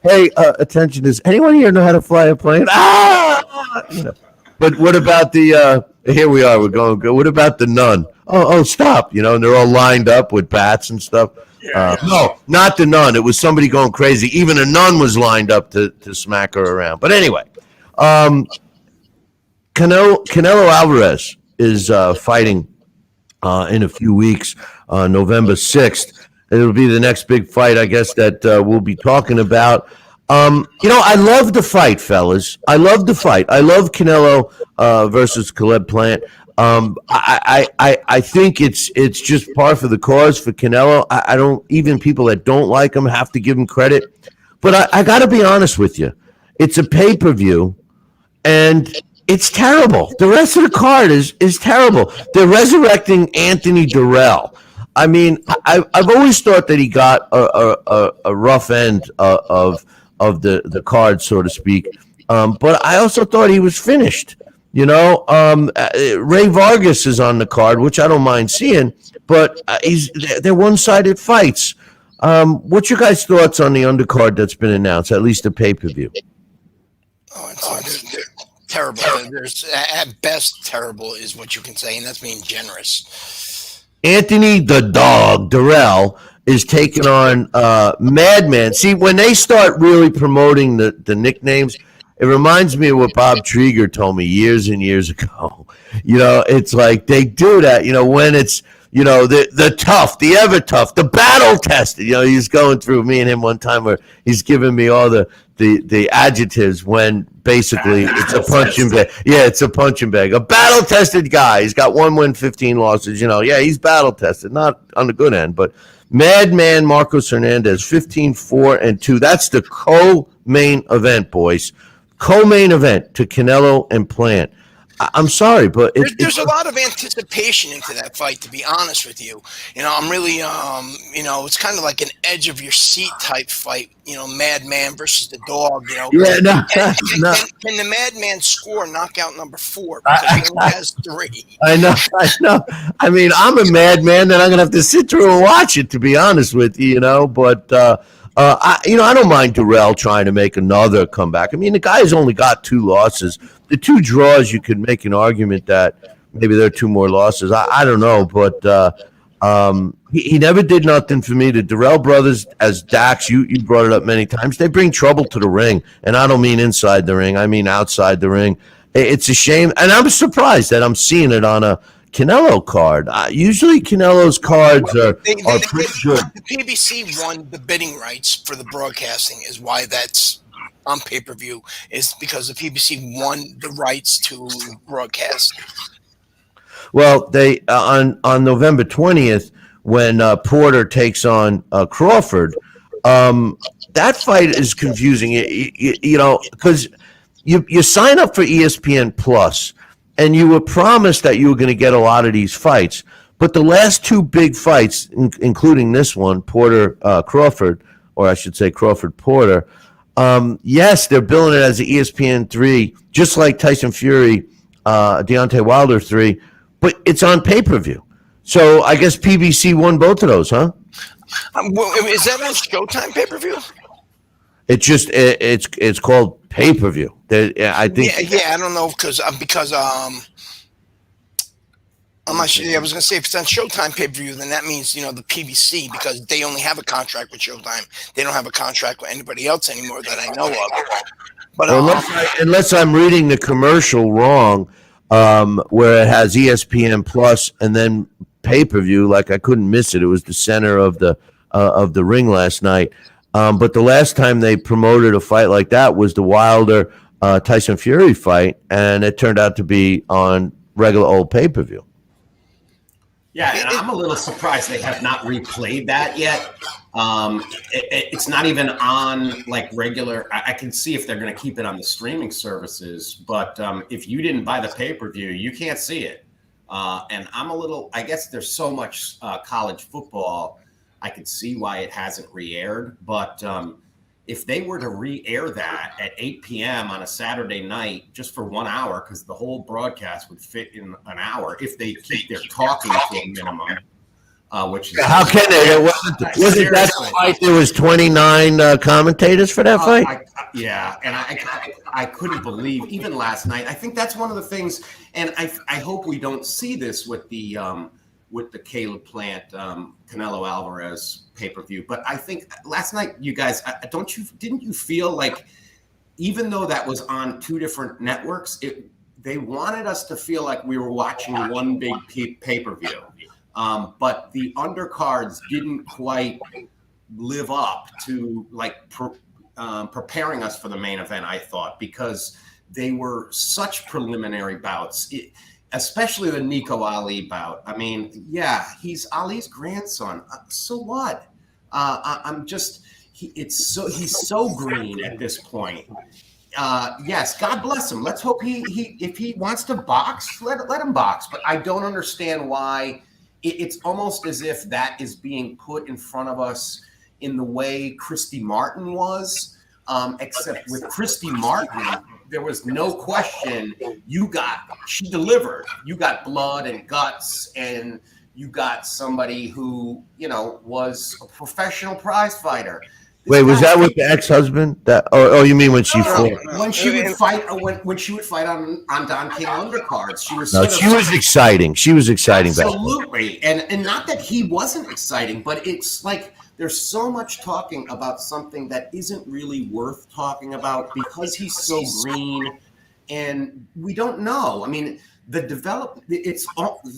Hey, attention! Does anyone here know how to fly a plane? But what about the? Here we are. We're going good. What about the nun? Oh, stop! And they're all lined up with bats and stuff. No, not the nun. It was somebody going crazy. Even a nun was lined up to smack her around. But anyway, Canelo Alvarez is fighting in a few weeks, November 6th. It'll be the next big fight, I guess, that we'll be talking about. I love the fight, fellas. I love the fight. I love Canelo versus Caleb Plant. I think it's just par for the course for Canelo. I don't, even people that don't like him have to give him credit. But I got to be honest with you. It's a pay-per-view, and it's terrible. The rest of the card is terrible. They're resurrecting Anthony Durrell. I mean, I've always thought that he got a rough end of the card, so to speak. But I also thought he was finished. Ray Vargas is on the card, which I don't mind seeing, but they're one-sided fights. What's your guys' thoughts on the undercard that's been announced, at least the pay-per-view? They're terrible. There's at best terrible is what you can say, and that's being generous. Anthony the Dog Durrell is taking on Madman. See, when they start really promoting the nicknames, it reminds me of what Bob Trieger told me years and years ago. It's like they do that, when it's, the tough, the ever tough, the battle tested. He's going through me and him one time where he's giving me all the adjectives when basically it's a punching bag. Yeah, it's a punching bag. A battle tested guy. He's got 1 win, 15 losses. Yeah, he's battle tested, not on the good end, but Madman Marcos Hernandez, 15-4-2. That's the co-main event, boys. Co-main event to Canelo and Plant. I'm sorry, but there's a lot of anticipation into that fight, to be honest with you. I'm really, it's kind of like an edge of your seat type fight. Madman versus the Dog. Yeah, no. Can the Madman score knockout number 4? Because he only has 3. I know. I mean, I'm a madman, then I'm gonna have to sit through and watch it. To be honest with you, but. I don't mind Durrell trying to make another comeback. I mean, the guy's only got 2 losses. The 2 draws, you could make an argument that maybe there are 2 more losses. I don't know, but he never did nothing for me. The Durrell brothers, as Dax, you brought it up many times, they bring trouble to the ring. And I don't mean inside the ring. I mean outside the ring. It's a shame. And I'm surprised that I'm seeing it on a Canelo card. Usually Canelo's cards are pretty good. The PBC won the bidding rights for the broadcasting is why that's on pay-per-view, is because the PBC won the rights to broadcast. Well, they on November 20th, when Porter takes on Crawford, that fight is confusing, because you sign up for ESPN Plus, and you were promised that you were going to get a lot of these fights. But the last 2 big fights, including this one, Porter-Crawford, or I should say Crawford-Porter, yes, they're billing it as the ESPN 3, just like Tyson Fury, Deontay Wilder 3, but it's on pay-per-view. So I guess PBC won both of those, huh? Is that on Showtime pay-per-view? It's called pay-per-view. I think. Yeah. I don't know because I'm not sure. I was going to say if it's on Showtime pay-per-view, then that means the PBC, because they only have a contract with Showtime. They don't have a contract with anybody else anymore that I know of. But unless I'm reading the commercial wrong, where it has ESPN Plus and then pay-per-view, like I couldn't miss it. It was the center of the ring last night. But the last time they promoted a fight like that was the Wilder Tyson Fury fight, and it turned out to be on regular old pay-per-view. Yeah, and I'm a little surprised they have not replayed that yet. It's not even on like regular. I can see if they're going to keep it on the streaming services, but if you didn't buy the pay-per-view, you can't see it. And I'm a little. I guess there's so much college football. I could see why it hasn't re-aired, but if they were to re-air that at 8 p.m. on a Saturday night just for 1 hour, because the whole broadcast would fit in an hour if they keep their talking to a minimum, which is how can they? Wasn't that fight? There was 29 commentators for that fight. And I couldn't believe even last night. I think that's one of the things, and I hope we don't see this with the Caleb Plant, Canelo Alvarez pay-per-view. But I think last night, you guys, didn't you feel like even though that was on 2 different networks, they wanted us to feel like we were watching one big pay-per-view. But the undercards didn't quite live up to like preparing us for the main event, I thought, because they were such preliminary bouts. Especially the Nico Ali bout. I mean, yeah, he's Ali's grandson. So what? He's so green at this point. Yes, God bless him. Let's hope if he wants to box, let him box. But I don't understand why it's almost as if that is being put in front of us in the way Christy Martin was. Except with Christy Martin, there was no question. She delivered. You got blood and guts, and you got somebody who, was a professional prize fighter. Wait, was that with the ex-husband? Oh, you mean when she fought? When she would fight, or when she would fight on Don King undercards, she was. She was exciting. She was exciting. Absolutely, and not that he wasn't exciting, but it's like there's so much talking about something that isn't really worth talking about because he's so green, and we don't know. I mean, it's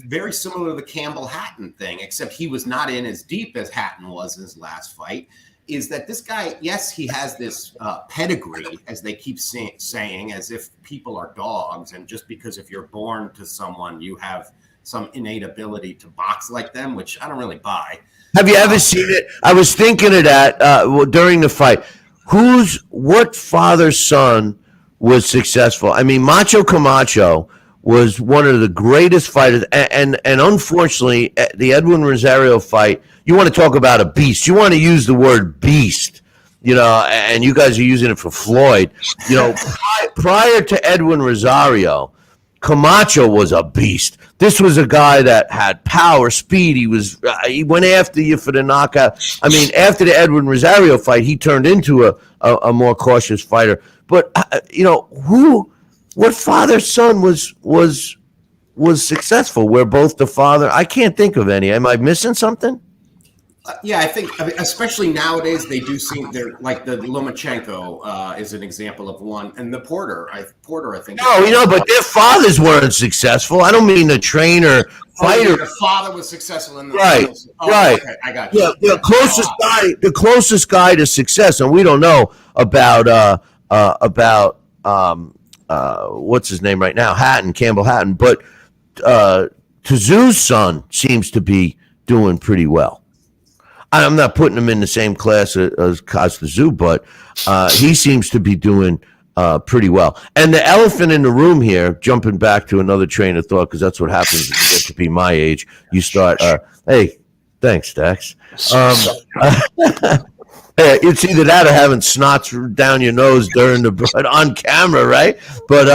very similar to the Campbell Hatton thing, except he was not in as deep as Hatton was in his last fight. Is that this guy, yes, he has this pedigree, as they keep saying, as if people are dogs. And just because if you're born to someone, you have some innate ability to box like them, which I don't really buy. Have you ever seen it? I was thinking of that during the fight. What father's son was successful? I mean, Macho Camacho was one of the greatest fighters. And unfortunately, the Edwin Rosario fight, you want to talk about a beast. You want to use the word beast, and you guys are using it for Floyd. Prior to Edwin Rosario, Camacho was a beast. This was a guy that had power, speed. He went after you for the knockout. I mean, after the Edwin Rosario fight, he turned into a more cautious fighter. But what father's son was successful? Where both the father, I can't think of any. Am I missing something? Yeah, I think, especially nowadays, they do seem they're like the Lomachenko is an example of one, and the Porter, I think. No, but their fathers weren't successful. I don't mean the trainer fighter. The father was successful in the right. Okay, I got you. Yeah, the closest guy to success, and we don't know about what's his name right now, Campbell Hatton, but Tszew's son seems to be doing pretty well. I'm not putting him in the same class as Kaz Tszyu, but he seems to be doing pretty well. And the elephant in the room here, jumping back to another train of thought, because that's what happens when you get to be my age. You start, hey, thanks, Dax. It's either that or having snots down your nose during on camera, right? But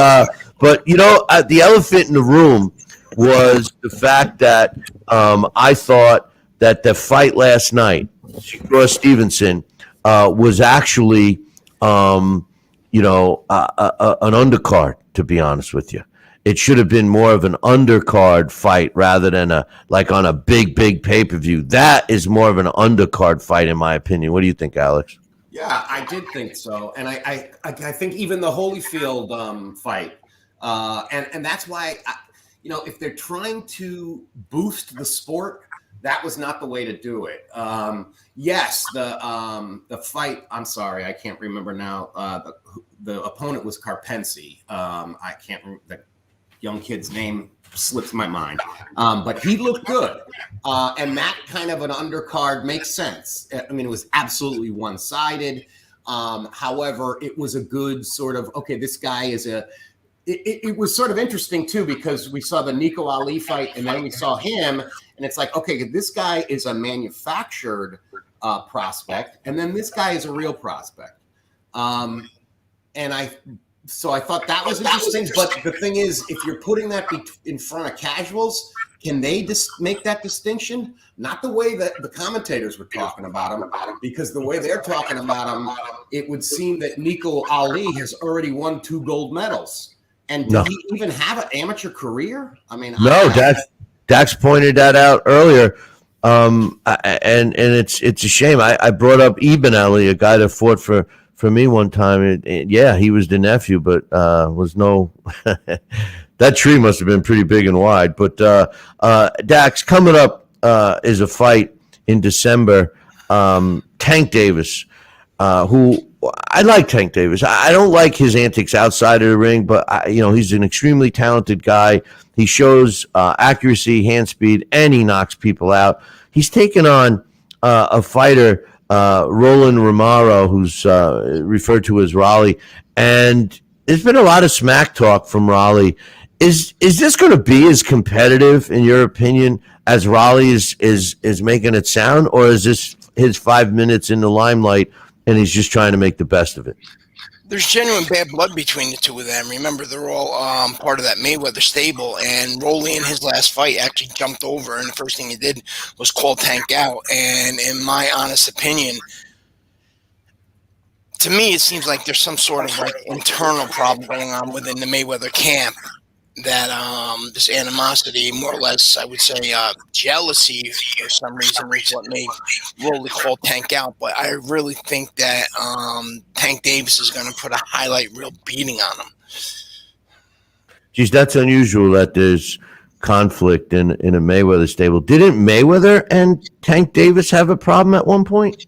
the elephant in the room was the fact that I thought that the fight last night, Shakur Stevenson, was actually, an undercard, to be honest with you. It should have been more of an undercard fight rather than on a big pay-per-view. That is more of an undercard fight, in my opinion. What do you think, Alex? Yeah, I did think so. And I think even the Holyfield fight, and that's why, if they're trying to boost the sport, that was not the way to do it. Yes, the fight. I'm sorry, I can't remember now. The opponent was Carpensi. I can't remember the young kid's name. Slips my mind, but he looked good, and that kind of an undercard makes sense. I mean, it was absolutely one-sided. However, it was a good sort of this guy is a. It was sort of interesting, too, because we saw the Nico Ali fight and then we saw him. And it's like, this guy is a manufactured prospect. And then this guy is a real prospect. So I thought that was interesting. But the thing is, if you're putting that in front of casuals, can they make that distinction? Not the way that the commentators were talking about him, because the way they're talking about him, it would seem that Nico Ali has already won 2 gold medals. And did he even have an amateur career? I mean, Dax pointed that out earlier, and it's a shame. I brought up Ibn Ali, a guy that fought for me one time. He was the nephew, but was no. That tree must have been pretty big and wide. But Dax, coming up is a fight in December. Tank Davis, who. I like Tank Davis. I don't like his antics outside of the ring, but he's an extremely talented guy. He shows accuracy, hand speed, and he knocks people out. He's taken on a fighter, Roland Romero, who's referred to as Raleigh, and there's been a lot of smack talk from Raleigh. Is this going to be as competitive, in your opinion, as Raleigh is making it sound, or is this his 5 minutes in the limelight? And he's just trying to make the best of it? there's genuine bad blood between the two of them. Remember, they're all part of that Mayweather stable. And Rolly, in his last fight, actually jumped over, and the first thing he did was call Tank out. And in my honest opinion, to me, it seems like there's some sort of like internal problem going on within the Mayweather camp. That this animosity, more or less, I would say jealousy for some reason, is what made Rolly call Tank out. But I really think that Tank Davis is going to put a highlight reel beating on him. Geez, that's unusual that there's conflict in a Mayweather stable. Didn't Mayweather and Tank Davis have a problem at one point?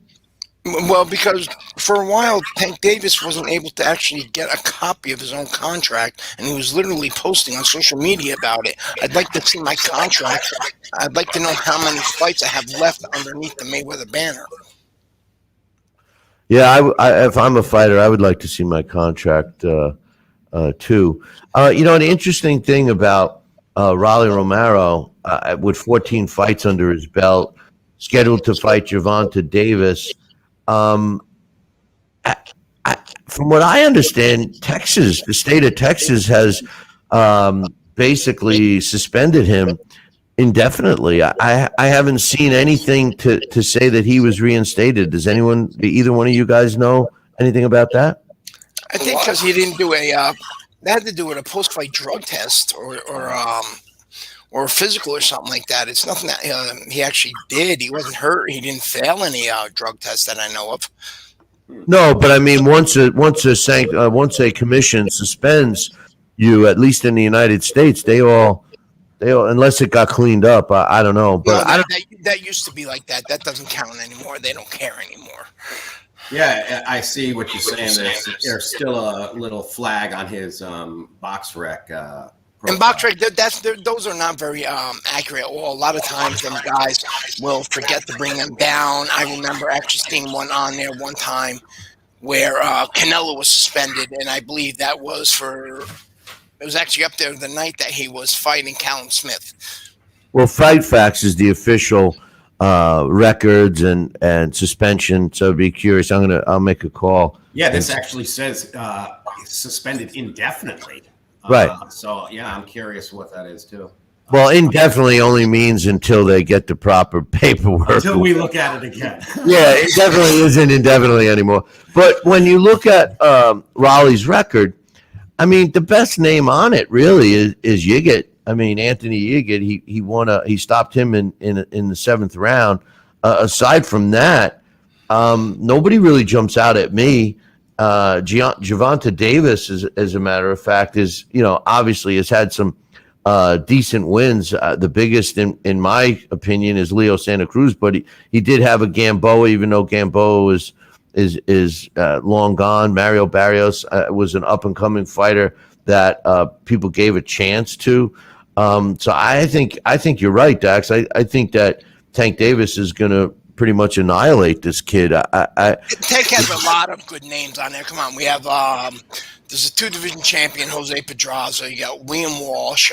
Well, because for a while, Tank Davis wasn't able to actually get a copy of his own contract, and he was literally posting on social media about it. I'd like to see my contract. I'd like to know how many fights I have left underneath the Mayweather banner. Yeah, if I'm a fighter, I would like to see my contract too. The interesting thing about Rolly Romero, with 14 fights under his belt, scheduled to fight Gervonta Davis. From what I understand, Texas, the state of Texas, has basically suspended him indefinitely. I haven't seen anything to say that he was reinstated. Does either one of you guys know anything about that? I think because he didn't do they had to do with a post-fight drug test or physical or something like that. It's nothing that he actually did. He wasn't hurt. He didn't fail any drug tests that I know of. No, but I mean, once a commission suspends you, at least in the United States, they all unless it got cleaned up. I don't know, but no, that used to be like that. That doesn't count anymore. They don't care anymore. Yeah, I see what you're saying. There's still a little flag on his box rec. And box rec, those are not very accurate. Well, a lot of times, them guys will forget to bring them down. I remember actually seeing one on there one time where Canelo was suspended, and I believe that was it was actually up there the night that he was fighting Callum Smith. Well, Fight Facts is the official records and suspension. So be curious. I'll make a call. Yeah, this actually says suspended indefinitely. Right. So yeah, I'm curious what that is too. Well, indefinitely only means until they get the proper paperwork. Until we look at it again. Yeah, it definitely isn't indefinitely anymore. But when you look at Rolly's record, I mean, the best name on it really is Yiggett. I mean, Anthony Yiggett. He stopped him in the seventh round. Aside from that, nobody really jumps out at me. Gervonta Davis, as a matter of fact, is obviously has had some decent wins. The biggest, in my opinion, is Leo Santa Cruz, but he did have a Gamboa, even though Gamboa is long gone. Mario Barrios was an up and coming fighter that people gave a chance to. So I think you're right, Dax. I think that Tank Davis is going to pretty much annihilate this kid. Tank has a lot of good names on there. Come on, we have there's a 2-division champion, Jose Pedraza. You got William Walsh,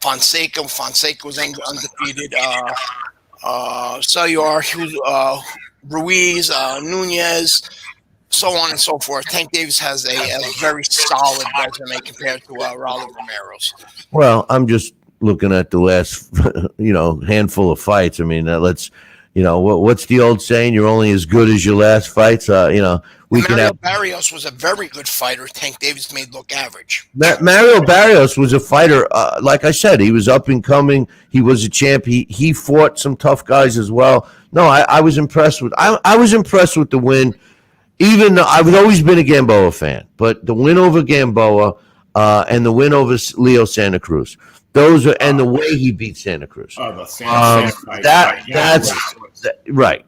Fonseca. Fonseca was undefeated. Sayur, Ruiz, Nunez, so on and so forth. Tank Davis has a very solid resume compared to Rolly Romero's. Well, I'm just looking at the last handful of fights. I mean, what's the old saying? You're only as good as your last fights. Mario Barrios was a very good fighter. Tank Davis made look average. Mario Barrios was a fighter. Like I said, he was up and coming. He was a champ. He fought some tough guys as well. No, I was impressed with. I was impressed with the win. Even though I've always been a Gamboa fan, but the win over Gamboa and the win over Leo Santa Cruz. Those are, and the way he beat Santa Cruz. Oh, the Santa fight. That's right.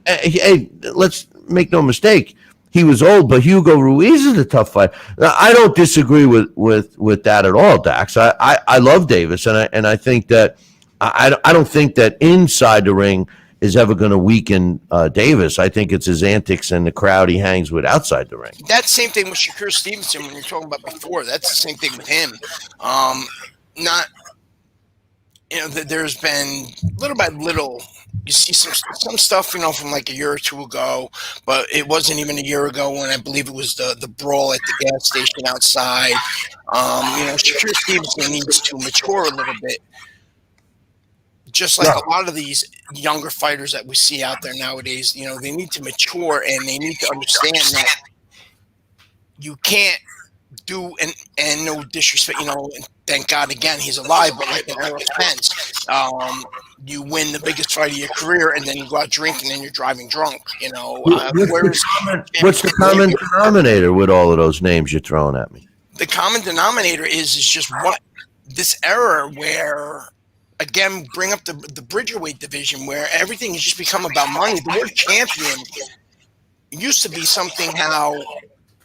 Hey, let's make no mistake. He was old, but Hugo Ruiz is a tough fight. Now, I don't disagree with that at all, Dax. I love Davis, and I think that I don't think that inside the ring is ever going to weaken Davis. I think it's his antics and the crowd he hangs with outside the ring. That same thing with Shakur Stevenson when you're talking about before. That's the same thing with him. There's been little by little you see some stuff, from like a year or two ago, but it wasn't even a year ago when I believe it was the brawl at the gas station outside. Shakur Stevenson needs to mature a little bit, just like a lot of these younger fighters that we see out there nowadays. They need to mature and they need to understand that you can't do, and no disrespect, and thank God again he's alive, but like, no offense, you win the biggest fight of your career and then you go out drinking and you're driving drunk, What's the common denominator with all of those names you're throwing at me? The common denominator is just what this era where, again, bring up the Bridgerweight division, where everything has just become about money. The word champion used to be something how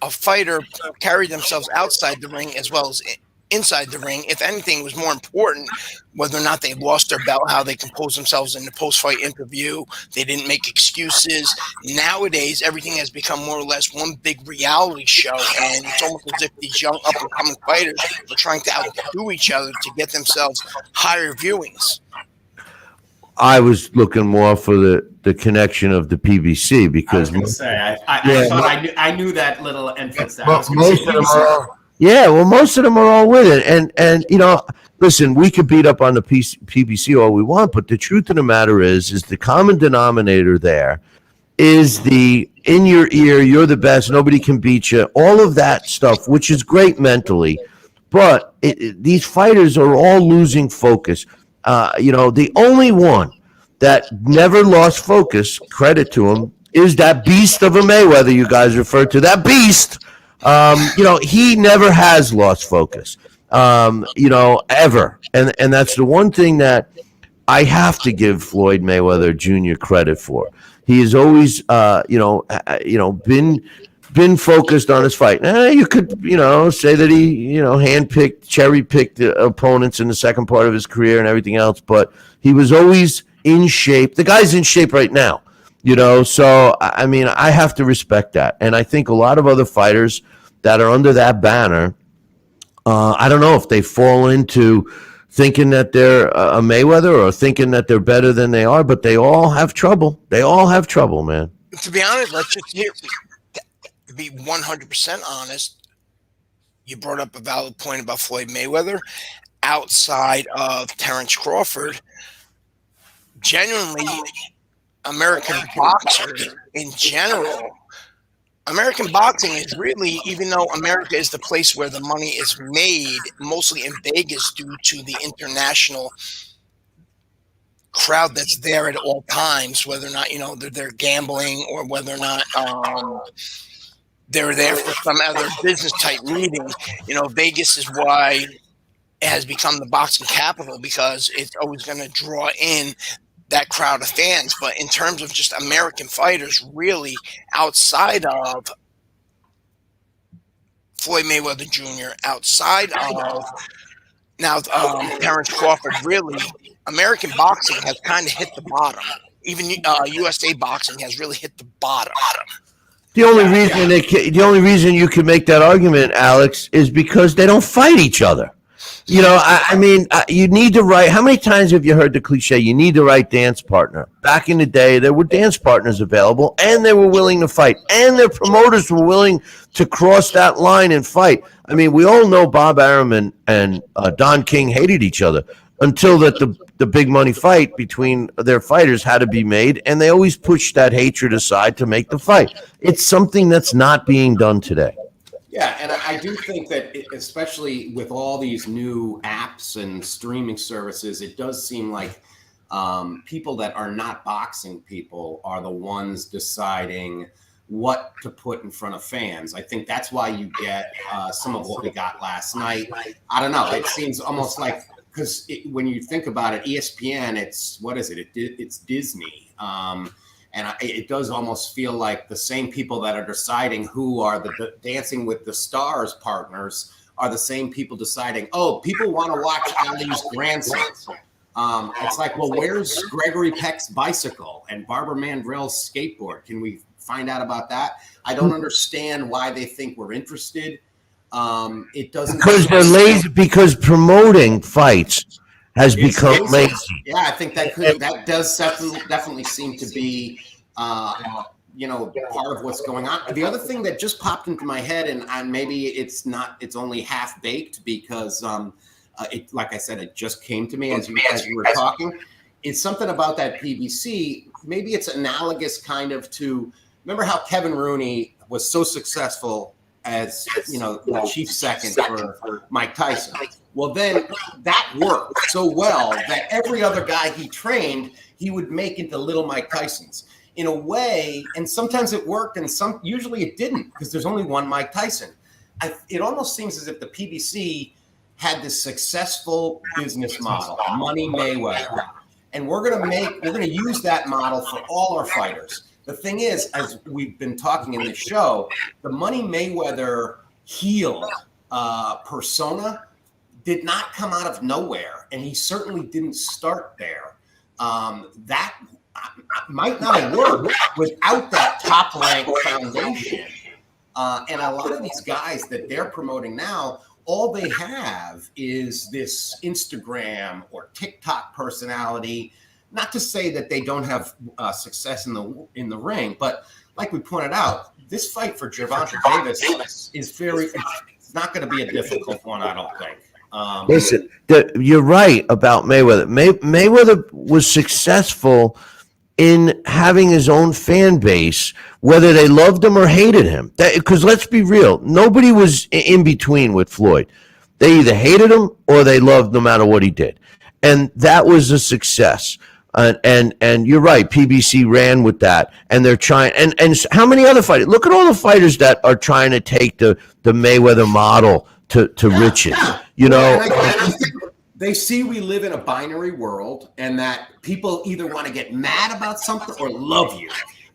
a fighter carried themselves outside the ring as well as inside the ring. If anything, it was more important whether or not they lost their belt, how they composed themselves in the post-fight interview. They didn't make excuses. Nowadays, everything has become more or less one big reality show, and it's almost as if these young up-and-coming fighters are trying to outdo each other to get themselves higher viewings. I was looking more for the connection of the PBC because I was gonna say, I thought I knew that little entrance. Most of them are. Yeah, well, most of them are all with it, and listen, we could beat up on the PBC all we want, but the truth of the matter is the common denominator there is the in your ear, you're the best, nobody can beat you, all of that stuff, which is great mentally, but these fighters are all losing focus. The only one that never lost focus, credit to him, is that beast of a Mayweather you guys refer to. That beast, he never has lost focus, ever. And that's the one thing that I have to give Floyd Mayweather Jr. credit for. He has always, been focused on his fight. Now, you could, say that he, handpicked, cherry-picked the opponents in the second part of his career and everything else, but he was always in shape. The guy's in shape right now, so, I mean, I have to respect that. And I think a lot of other fighters that are under that banner, I don't know if they fall into thinking that they're a Mayweather or thinking that they're better than they are, but they all have trouble. They all have trouble, man. To be honest, to be 100% honest, you brought up a valid point about Floyd Mayweather. Outside of Terrence Crawford, genuinely, American boxers in general, American boxing is really, even though America is the place where the money is made, mostly in Vegas due to the international crowd that's there at all times, whether or not, they're gambling or whether or not they're there for some other business type meeting. Vegas is why it has become the boxing capital, because it's always going to draw in that crowd of fans. But in terms of just American fighters, really, outside of Floyd Mayweather Jr., outside of now Terrence Crawford, really, American boxing has kind of hit the bottom. Even USA boxing has really hit the bottom. The only reason you can make that argument, Alex, is because they don't fight each other. You need the right. How many times have you heard the cliche? You need the right dance partner. Back in the day, there were dance partners available, and they were willing to fight, and their promoters were willing to cross that line and fight. I mean, we all know Bob Arum and Don King hated each other until that the big money fight between their fighters had to be made, and they always pushed that hatred aside to make the fight. It's something that's not being done today. Yeah, and I do think that, especially with all these new apps and streaming services, it does seem like people that are not boxing people are the ones deciding what to put in front of fans. I think that's why you get some of what we got last night. I don't know. It seems almost like, because when you think about it, ESPN, it's Disney. And it does almost feel like the same people that are deciding who are the Dancing with the Stars partners are the same people deciding, people want to watch Ali's grandsons. It's like, well, where's Gregory Peck's bicycle and Barbara Mandrell's skateboard? Can we find out about that? I don't understand why they think we're interested. It doesn't, because they're lazy. Because promoting fights has become lazy. Yeah, I think that does definitely seem to be part of what's going on. The other thing that just popped into my head, and maybe it's only half baked because like I said, it just came to me as you were talking. It's something about that PBC. Maybe it's analogous kind of to, remember how Kevin Rooney was so successful as the chief second for Mike Tyson. Well, then that worked so well that every other guy he trained, he would make into little Mike Tysons in a way. And sometimes it worked, and usually it didn't, because there's only one Mike Tyson. It almost seems as if the PBC had this successful business model, Money Mayweather, and we're going to use that model for all our fighters. The thing is, as we've been talking in this show, the Money Mayweather heel persona did not come out of nowhere, and he certainly didn't start there. That might not have worked without that top-ranked foundation. And a lot of these guys that they're promoting now, all they have is this Instagram or TikTok personality. Not to say that they don't have success in the ring, but like we pointed out, this fight for Gervonta Davis is it's not going to be a difficult one, I don't think. Listen, you're right about Mayweather. Mayweather was successful in having his own fan base, whether they loved him or hated him. Because let's be real, nobody was in between with Floyd. They either hated him or they loved no matter what he did. And that was a success. And you're right, PBC ran with that. And they're trying, and how many other fighters? Look at all the fighters that are trying to take the Mayweather model to riches. They see we live in a binary world, and that people either want to get mad about something or love you,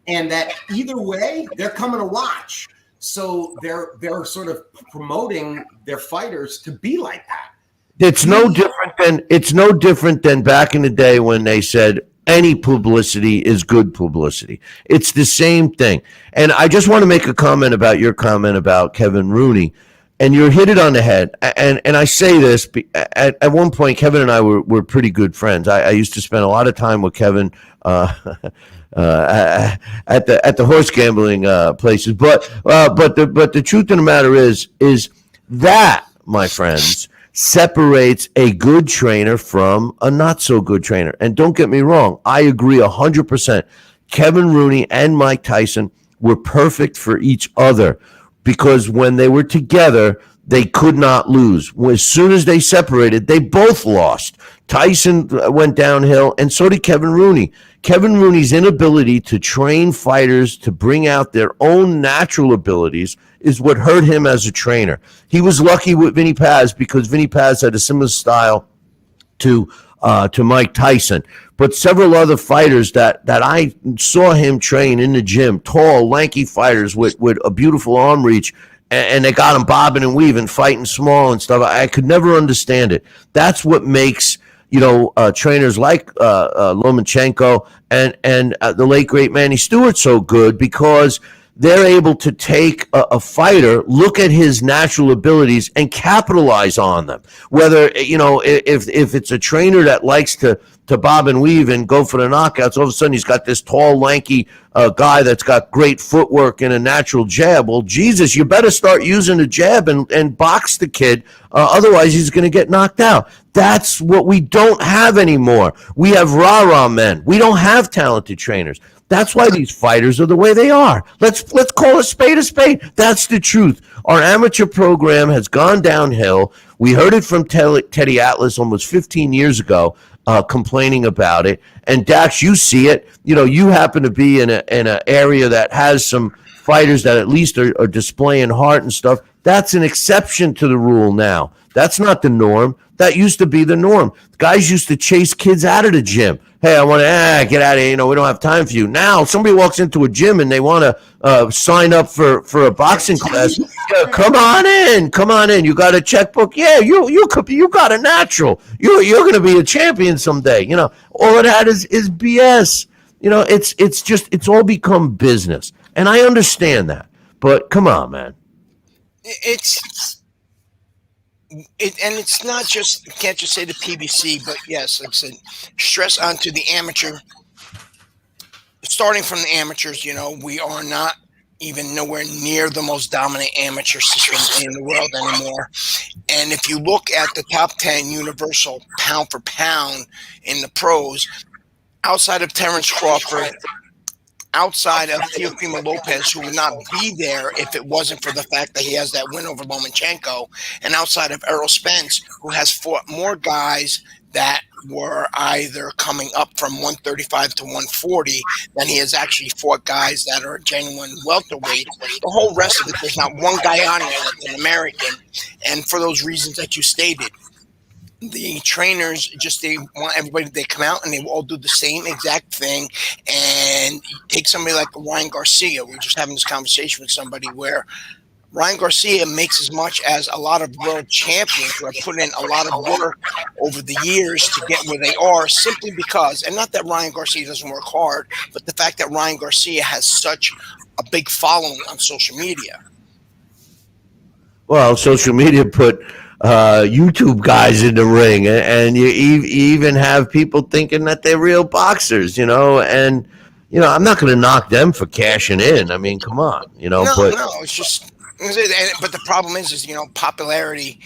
and that either way they're coming to watch. So they're sort of promoting their fighters to be like that. It's no different than back in the day when they said any publicity is good publicity. It's the same thing. And I just want to make a comment about your comment about Kevin Rooney. And you hit it on the head. And I say this, at one point, Kevin and I were pretty good friends. I used to spend a lot of time with Kevin at the horse gambling places. But the truth of the matter is that, my friends, separates a good trainer from a not so good trainer. And don't get me wrong, I agree 100%. Kevin Rooney and Mike Tyson were perfect for each other, because when they were together, they could not lose. As soon as they separated, they both lost. Tyson went downhill, and so did Kevin Rooney. Kevin Rooney's inability to train fighters to bring out their own natural abilities is what hurt him as a trainer. He was lucky with Vinny Paz, because Vinny Paz had a similar style to Mike Tyson. But several other fighters that I saw him train in the gym, tall, lanky fighters with a beautiful arm reach, and they got him bobbing and weaving, fighting small and stuff. I could never understand it. That's what makes trainers like Lomachenko and the late great Manny Stewart so good, because they're able to take a fighter, look at his natural abilities, and capitalize on them. Whether, if it's a trainer that likes to bob and weave and go for the knockouts, all of a sudden he's got this tall, lanky guy that's got great footwork and a natural jab. Well, Jesus, you better start using the jab and box the kid. Otherwise, he's going to get knocked out. That's what we don't have anymore. We have rah-rah men. We don't have talented trainers. That's why these fighters are the way they are. Let's call a spade a spade. That's the truth. Our amateur program has gone downhill. We heard it from Teddy Atlas almost 15 years ago, complaining about it. And Dax, you see it. You happen to be in an area that has some fighters that at least are displaying heart and stuff. That's an exception to the rule now. That's not the norm. That used to be the norm. Guys used to chase kids out of the gym. Hey, I want to get out of here. We don't have time for you. Now, somebody walks into a gym and they want to sign up for a boxing class. Yeah, come on in. You got a checkbook? Yeah, you got a natural. You're going to be a champion someday. All of that is BS. It's all become business, and I understand that. But come on, man. and it's not just, you can't just say the PBC, but yes, like I said, stress onto the amateur, starting from the amateurs. We are not even nowhere near the most dominant amateur system in the world anymore. And if you look at the top 10 universal pound for pound in the pros, outside of Terrence Crawford, outside of Teofimo Lopez, who would not be there if it wasn't for the fact that he has that win over Lomachenko, and outside of Errol Spence, who has fought more guys that were either coming up from 135 to 140 than he has actually fought guys that are genuine welterweight. The whole rest of it, there's not one guy on there that's an American. And for those reasons that you stated, the trainers they want everybody, they come out and they will all do the same exact thing. And take somebody like Ryan Garcia. We were just having this conversation with somebody where Ryan Garcia makes as much as a lot of world champions who have put in a lot of work over the years to get where they are, simply because, and not that Ryan Garcia doesn't work hard, but the fact that Ryan Garcia has such a big following on social media. Well, social media put YouTube guys in the ring, and you even have people thinking that they're real boxers, and I'm not going to knock them for cashing in. I mean, come on, No, it's just, but the problem is popularity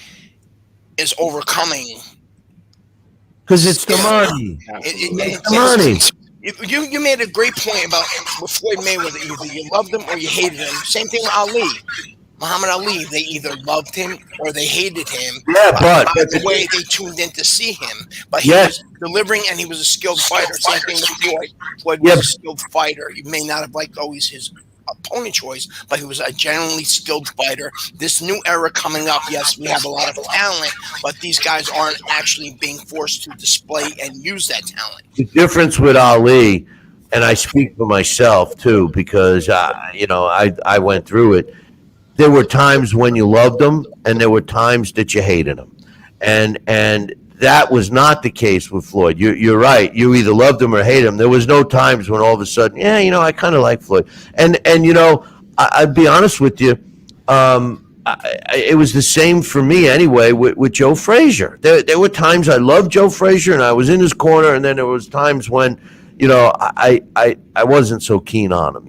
is overcoming, because it's the money. It's the money. You made a great point about with Floyd Mayweather. Either you loved him or you hated him. Same thing with Ali. Muhammad Ali, they either loved him or they hated him. Yeah, but the way they tuned in to see him. But he was delivering, and he was a skilled fighter. Same thing with Floyd. Floyd was a skilled fighter. You may not have liked always his opponent choice, but he was a genuinely skilled fighter. This new era coming up, yes, we have a lot of talent, but these guys aren't actually being forced to display and use that talent. The difference with Ali, and I speak for myself too, because I went through it. There were times when you loved him, and there were times that you hated him, and that was not the case with Floyd. You're right. You either loved him or hated him. There was no times when all of a sudden, I kind of like Floyd. And I'd be honest with you, it was the same for me anyway with Joe Frazier. There were times I loved Joe Frazier and I was in his corner, and then there was times when I wasn't so keen on him,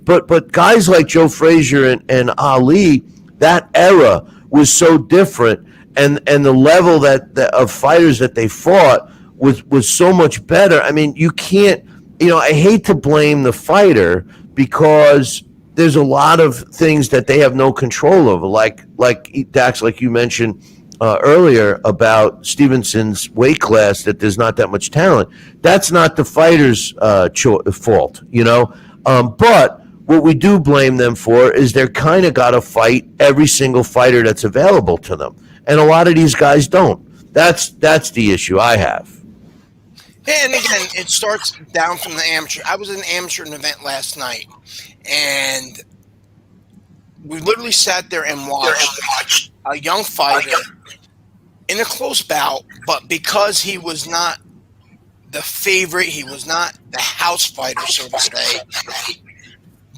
but guys like Joe Frazier and Ali, that era was so different, and the level of fighters that they fought was so much better. I mean, you can't, I hate to blame the fighter, because there's a lot of things that they have no control over, like Dax, like you mentioned earlier about Stevenson's weight class, that there's not that much talent. That's not the fighter's fault, but what we do blame them for is they're kind of got to fight every single fighter that's available to them, and a lot of these guys don't. That's the issue I have. And again, it starts down from the amateur. I was at an amateur event last night, and we literally sat there and watched a young fighter in a close bout, but because he was not the favorite, he was not the house fighter, so to say,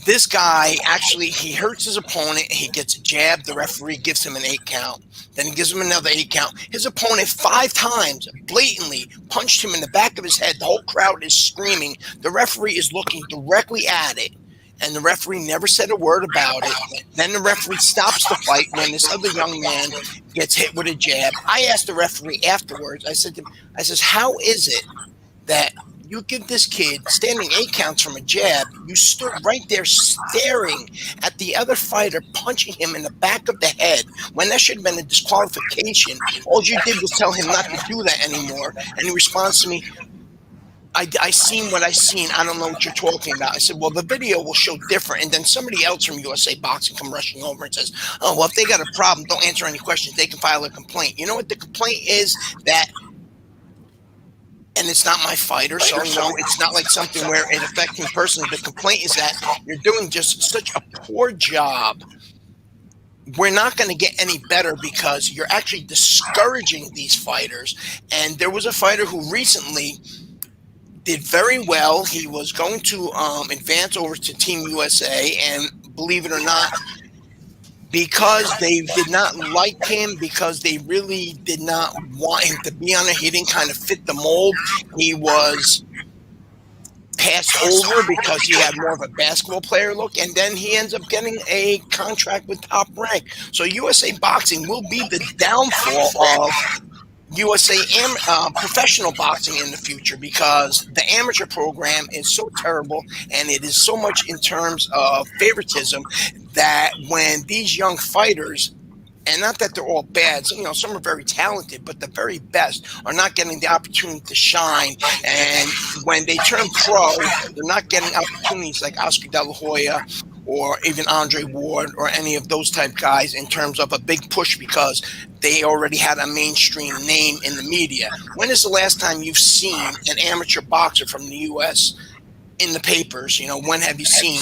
this guy actually, he hurts his opponent. He gets jabbed. The referee gives him an 8 count. Then he gives him another 8 count. His opponent 5 times blatantly punched him in the back of his head. The whole crowd is screaming. The referee is looking directly at it, and the referee never said a word about it. Then the referee stops the fight when this other young man gets hit with a jab. I asked the referee afterwards, I said, how is it that you give this kid standing 8 counts from a jab, you stood right there staring at the other fighter punching him in the back of the head when that should have been a disqualification? All you did was tell him not to do that anymore. And he responds to me, I seen what I seen. I don't know what you're talking about. I said, well, the video will show different. And then somebody else from USA Boxing come rushing over and says, oh, well, if they got a problem, don't answer any questions. They can file a complaint. You know what the complaint is? That, and it's not my fighter, so it's not like something where it affects me personally. The complaint is that you're doing just such a poor job. We're not going to get any better because you're actually discouraging these fighters. And there was a fighter who recently did very well. He was going to advance over to Team USA, and believe it or not, because they did not like him, because they really did not want him to be on it. He didn't kind of fit the mold. He was passed over because he had more of a basketball player look, and then he ends up getting a contract with Top Rank. So USA Boxing will be the downfall of USA professional boxing in the future, because the amateur program is so terrible, and it is so much in terms of favoritism that when these young fighters, and not that they're all bad, some are very talented, but the very best are not getting the opportunity to shine. And when they turn pro, they're not getting opportunities like Oscar De La Hoya or even Andre Ward or any of those type guys in terms of a big push, because they already had a mainstream name in the media. When is the last time you've seen an amateur boxer from the U.S. in the papers? When have you seen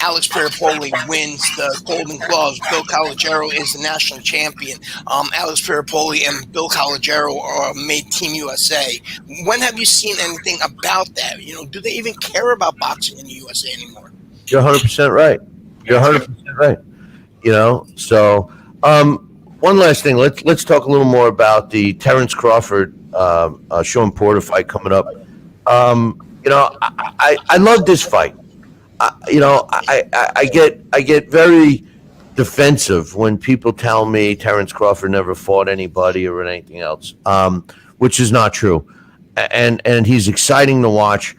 Alex Pierpaoli wins the Golden Gloves? Bill Calogero is the national champion. Alex Pierpaoli and Bill Calogero are made Team USA. When have you seen anything about that? Do they even care about boxing in the USA anymore? You're 100% right. You're 100% right. So one last thing. Let's talk a little more about the Terrence Crawford Shawn Porter fight coming up. I love this fight. I get very defensive when people tell me Terrence Crawford never fought anybody or anything else, which is not true. And he's exciting to watch.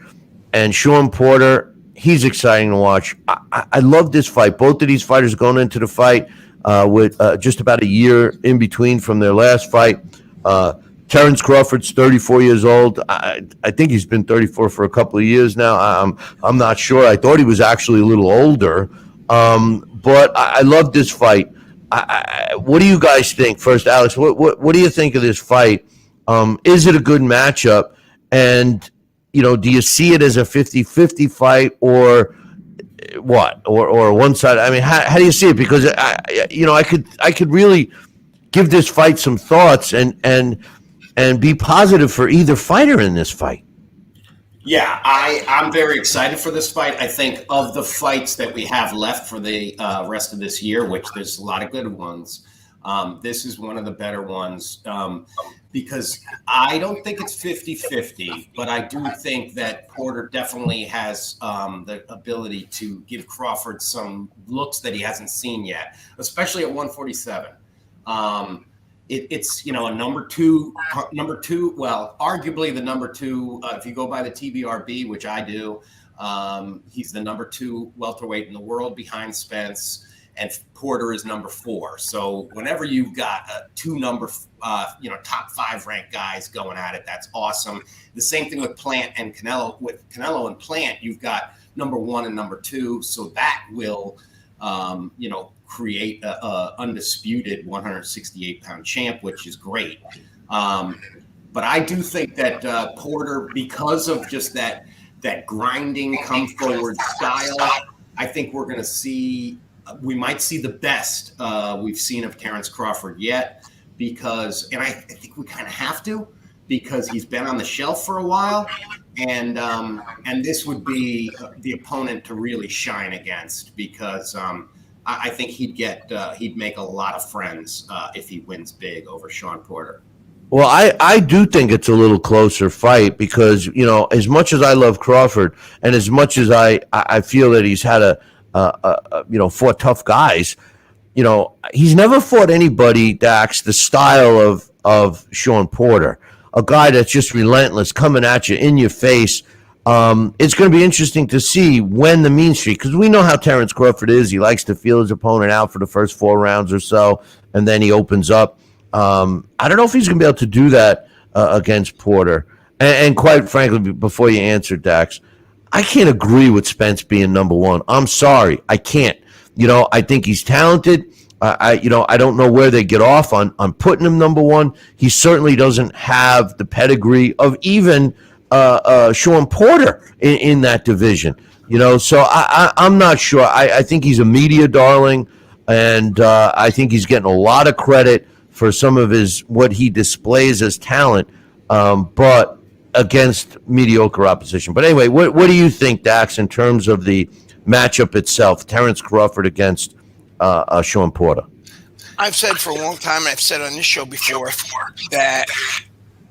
And Shawn Porter, he's exciting to watch. I love this fight. Both of these fighters going into the fight with just about a year in between from their last fight. Terrence Crawford's 34 years old. I think he's been 34 for a couple of years now. I'm not sure. I thought he was actually a little older. But I love this fight. What do you guys think? First, Alex, what do you think of this fight? Is it a good matchup? And, do you see it as a 50-50 fight or what? Or one side? I mean, how do you see it? Because, I could really give this fight some thoughts and be positive for either fighter in this fight. Yeah, I'm very excited for this fight. I think of the fights that we have left for the rest of this year, which there's a lot of good ones, this is one of the better ones, because I don't think it's 50-50, but I do think that Porter definitely has the ability to give Crawford some looks that he hasn't seen yet, especially at 147. It's a number two. Well, arguably the number two. If you go by the TBRB, which I do, he's the number 2 welterweight in the world behind Spence, and Porter is number 4. So whenever you've got two top 5 ranked guys going at it, that's awesome. The same thing with Plant and Canelo. With Canelo and Plant, you've got number 1 and number 2. So that will, create a undisputed 168-pound champ, which is great. But I do think that Porter, because of just that grinding, come forward style, I think we might see the best we've seen of Terrence Crawford yet, and I think we kind of have to, because he's been on the shelf for a while, and this would be the opponent to really shine against, because I think he'd make a lot of friends if he wins big over Shawn Porter. Well, I do think it's a little closer fight, because, as much as I love Crawford and as much as I feel that he's had fought tough guys, he's never fought anybody, Dax, the style of Shawn Porter, a guy that's just relentless, coming at you in your face. It's going to be interesting to see when the mean streak, because we know how Terrence Crawford is. He likes to feel his opponent out for the first 4 rounds or so, and then he opens up. I don't know if he's going to be able to do that against Porter. And quite frankly, before you answer, Dax, I can't agree with Spence being number 1. I'm sorry, I can't. I think he's talented. I don't know where they get off on putting him number 1. He certainly doesn't have the pedigree of even Shawn Porter in that division, so I'm not sure. I think he's a media darling, and I think he's getting a lot of credit for some of what he displays as talent, but against mediocre opposition. But anyway, what do you think, Dax, in terms of the matchup itself, Terrence Crawford against Sean Porter. I've said for a long time, and I've said on this show before, that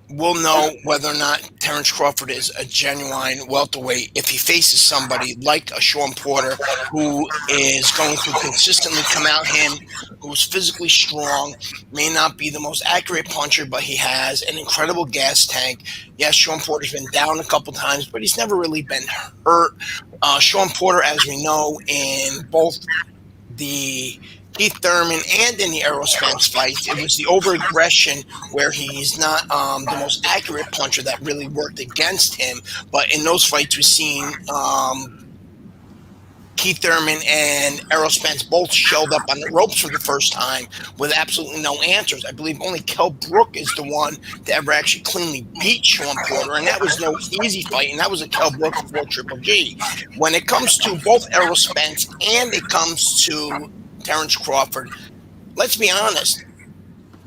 we'll know whether or not Terrence Crawford is a genuine welterweight if he faces somebody like a Sean Porter, who is going to consistently come out him, who's physically strong, may not be the most accurate puncher, but he has an incredible gas tank. Yes, Sean Porter's been down a couple times, but he's never really been hurt. Sean Porter, as we know, in both the Keith Thurman and in the Errol Spence fights, it was the over-aggression where he's not the most accurate puncher that really worked against him. But in those fights, we've seen Keith Thurman and Errol Spence both showed up on the ropes for the first time with absolutely no answers. I believe only Kell Brook is the one to ever actually cleanly beat Sean Porter, and that was no easy fight, and that was a Kell Brook before Triple G. When it comes to both Errol Spence and it comes to Terrence Crawford, let's be honest,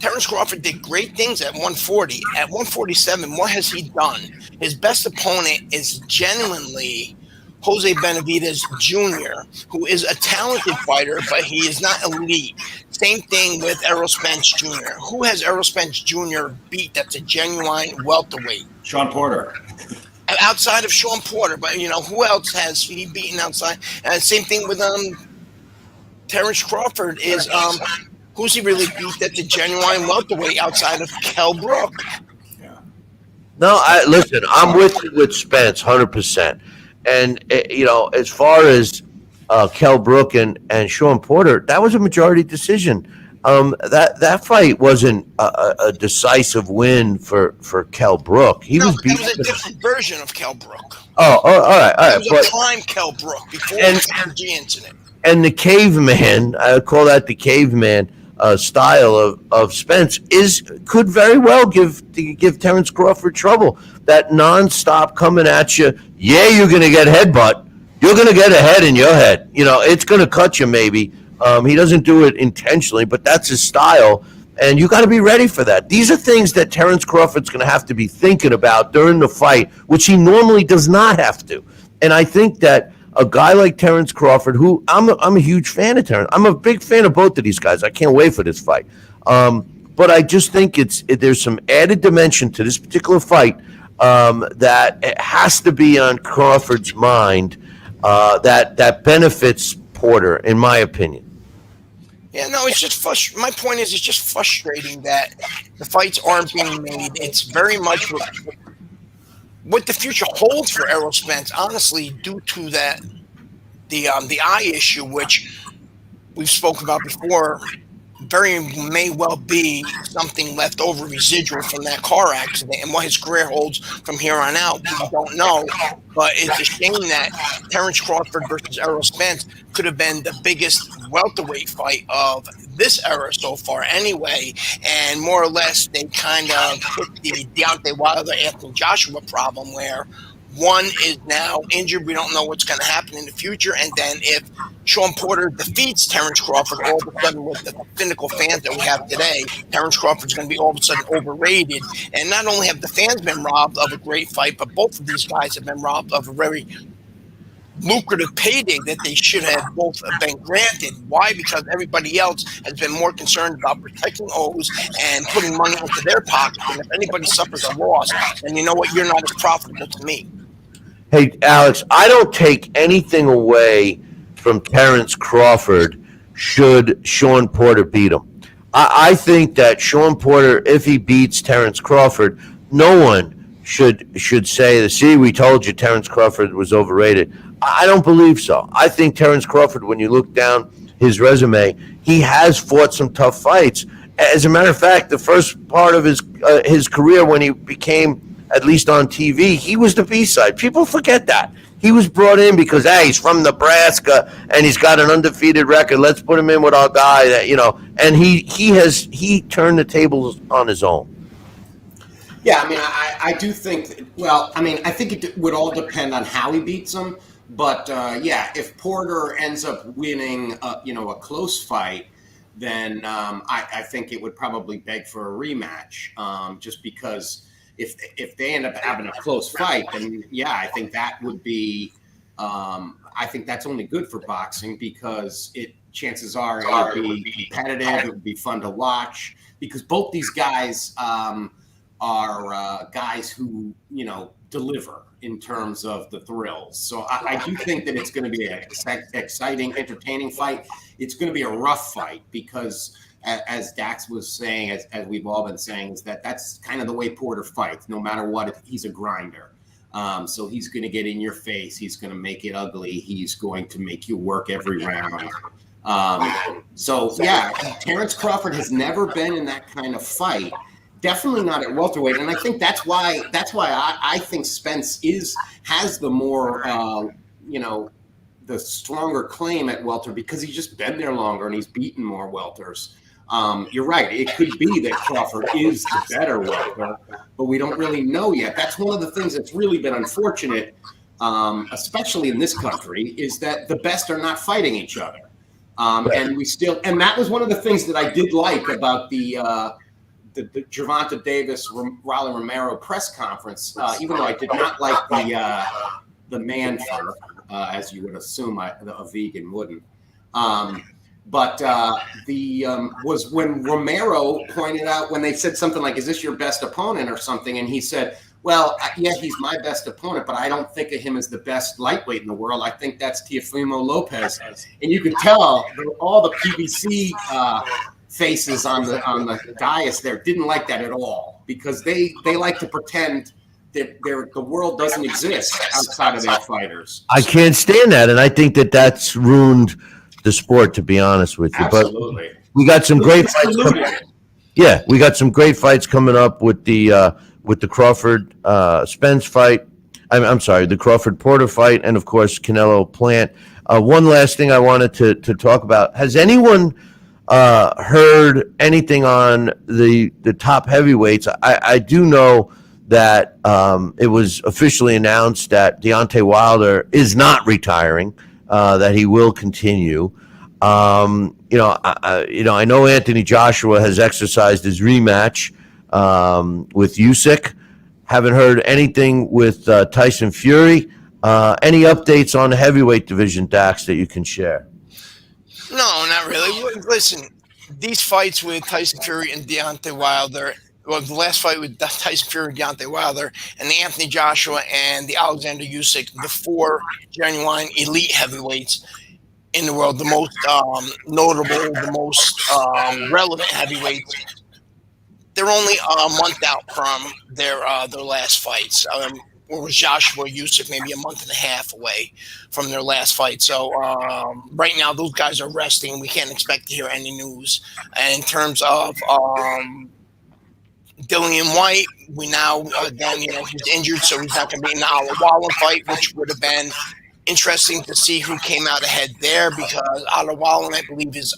Terrence Crawford did great things at 140. At 147, what has he done? His best opponent is genuinely Jose Benavidez Jr., who is a talented fighter, but he is not elite. Same thing with Errol Spence Jr. Who has Errol Spence Jr. beat that's a genuine welterweight? Sean Porter. Outside of Sean Porter, but who else has he beaten outside? And same thing with Terrence Crawford is who's he really beat that's a genuine welterweight outside of Kell Brook? No, listen, I'm with Spence 100%. And, as far as Kell Brook and Sean Porter, that was a majority decision. That fight wasn't a decisive win for Kell Brook. That was a different version of Kell Brook. Oh, all right. It was a prime Kell Brook before the G incident. And the caveman, I call that the caveman style of Spence, could very well give Terrence Crawford trouble. That nonstop coming at you. Yeah, you're going to get headbutt. You're going to get a head in your head. It's going to cut you maybe. He doesn't do it intentionally, but that's his style. And you got to be ready for that. These are things that Terrence Crawford's going to have to be thinking about during the fight, which he normally does not have to. And I think that a guy like Terrence Crawford, who I'm a huge fan of Terrence. I'm a big fan of both of these guys. I can't wait for this fight. But I just think there's some added dimension to this particular fight that it has to be on Crawford's mind that benefits Porter, in my opinion. Yeah, no, it's just my point is, it's just frustrating that the fights aren't being made. It's very much what the future holds for Errol Spence, honestly, due to that the eye issue, which we've spoken about before, may well be something left over residual from that car accident, and what his career holds from here on out, we don't know. But it's a shame that Terrence Crawford versus Errol Spence could have been the biggest welterweight fight of this era so far anyway, and more or less they kind of hit the Deontay Wilder Anthony Joshua problem, where one is now injured. We don't know what's going to happen in the future. And then if Sean Porter defeats Terrence Crawford, all of a sudden with the cynical fans that we have today, Terrence Crawford's going to be all of a sudden overrated. And not only have the fans been robbed of a great fight, but both of these guys have been robbed of a very lucrative payday that they should have both been granted. Why? Because everybody else has been more concerned about protecting O's and putting money into their pockets. And if anybody suffers a loss, then you know what? You're not as profitable to me. Hey, Alex, I don't take anything away from Terrence Crawford should Sean Porter beat him. I think that Sean Porter, if he beats Terrence Crawford, no one should say, see, we told you Terrence Crawford was overrated. I don't believe so. I think Terrence Crawford, when you look down his resume, he has fought some tough fights. As a matter of fact, the first part of his career, when he became, at least on TV, he was the B-side. People forget that. He was brought in because, hey, he's from Nebraska and he's got an undefeated record. Let's put him in with our guy and he turned the tables on his own. Yeah, I mean, I do think, I think it would all depend on how he beats him. But, if Porter ends up winning, a close fight, then I think it would probably beg for a rematch, just because if they end up having a close fight, then, I think that would be I think that's only good for boxing because chances are it would be competitive. It would be fun to watch because both these guys are guys who, deliver in terms of the thrills. So I do think that it's going to be an exciting, entertaining fight. It's going to be a rough fight because, as Dax was saying, as we've all been saying, is that's kind of the way Porter fights. No matter what, he's a grinder. So he's going to get in your face. He's going to make it ugly. He's going to make you work every round. Terrence Crawford has never been in that kind of fight. Definitely not at welterweight, and I think that's why I think Spence has the more the stronger claim at welter because he's just been there longer and he's beaten more welters. You're right. It could be that Crawford is the better welter, but we don't really know yet. That's one of the things that's really been unfortunate, especially in this country, is that the best are not fighting each other. And that was one of the things that I did like about the Gervonta Davis Rolly Romero press conference, even though I did not like the man fur, as you would assume a vegan wouldn't. Was when Romero pointed out when they said something like, "Is this your best opponent?" or something, and he said, "Well, yeah, he's my best opponent, but I don't think of him as the best lightweight in the world. I think that's Teofimo Lopez." And you could tell all the PBC faces on the dais there didn't like that at all because they like to pretend that the world doesn't exist outside of their fighters. I can't stand that, and I think that's ruined the sport, to be honest with you. Absolutely. But we got some great fights. We got some great fights coming up with the Crawford Spence fight. I'm sorry, the Crawford Porter fight, and of course Canelo Plant. One last thing I wanted to talk about: has anyone heard anything on the top heavyweights? I do know that it was officially announced that Deontay Wilder is not retiring, that he will continue. I know Anthony Joshua has exercised his rematch with Usyk. Haven't heard anything with Tyson Fury. Any updates on the heavyweight division, Dax, that you can share? No, not really. Listen, these fights with Tyson Fury and Deontay Wilder, well, the last fight with Tyson Fury and Deontay Wilder, and the Anthony Joshua and the Alexander Usyk, the four genuine elite heavyweights in the world, the most notable, the most relevant heavyweights, they're only a month out from their last fights. Or was Joshua Usyk maybe a month and a half away from their last fight? So right now, those guys are resting. We can't expect to hear any news. And in terms of Dillian White, we now he's injured, so he's not going to be in the Alawala fight, which would have been interesting to see who came out ahead there because Alawala, I believe, is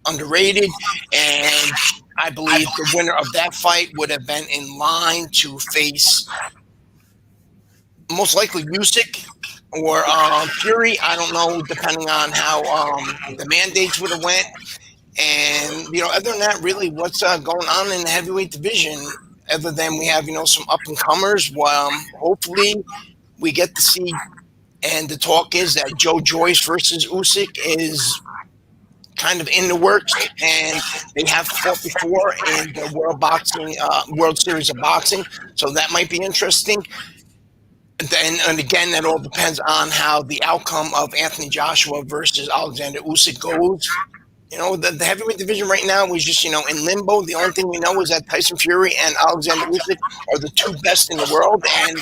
underrated, and I believe the winner of that fight would have been in line to face most likely Usyk or Fury. I don't know, depending on how the mandates would have went. And, other than that, really, what's going on in the heavyweight division, other than we have, some up-and-comers, hopefully we get to see, and the talk is that Joe Joyce versus Usyk is kind of in the works, and they have fought before in the World Series of Boxing, so that might be interesting. And again, that all depends on how the outcome of Anthony Joshua versus Alexander Usyk goes. The heavyweight division right now is just, in limbo. The only thing we know is that Tyson Fury and Alexander Usyk are the two best in the world. And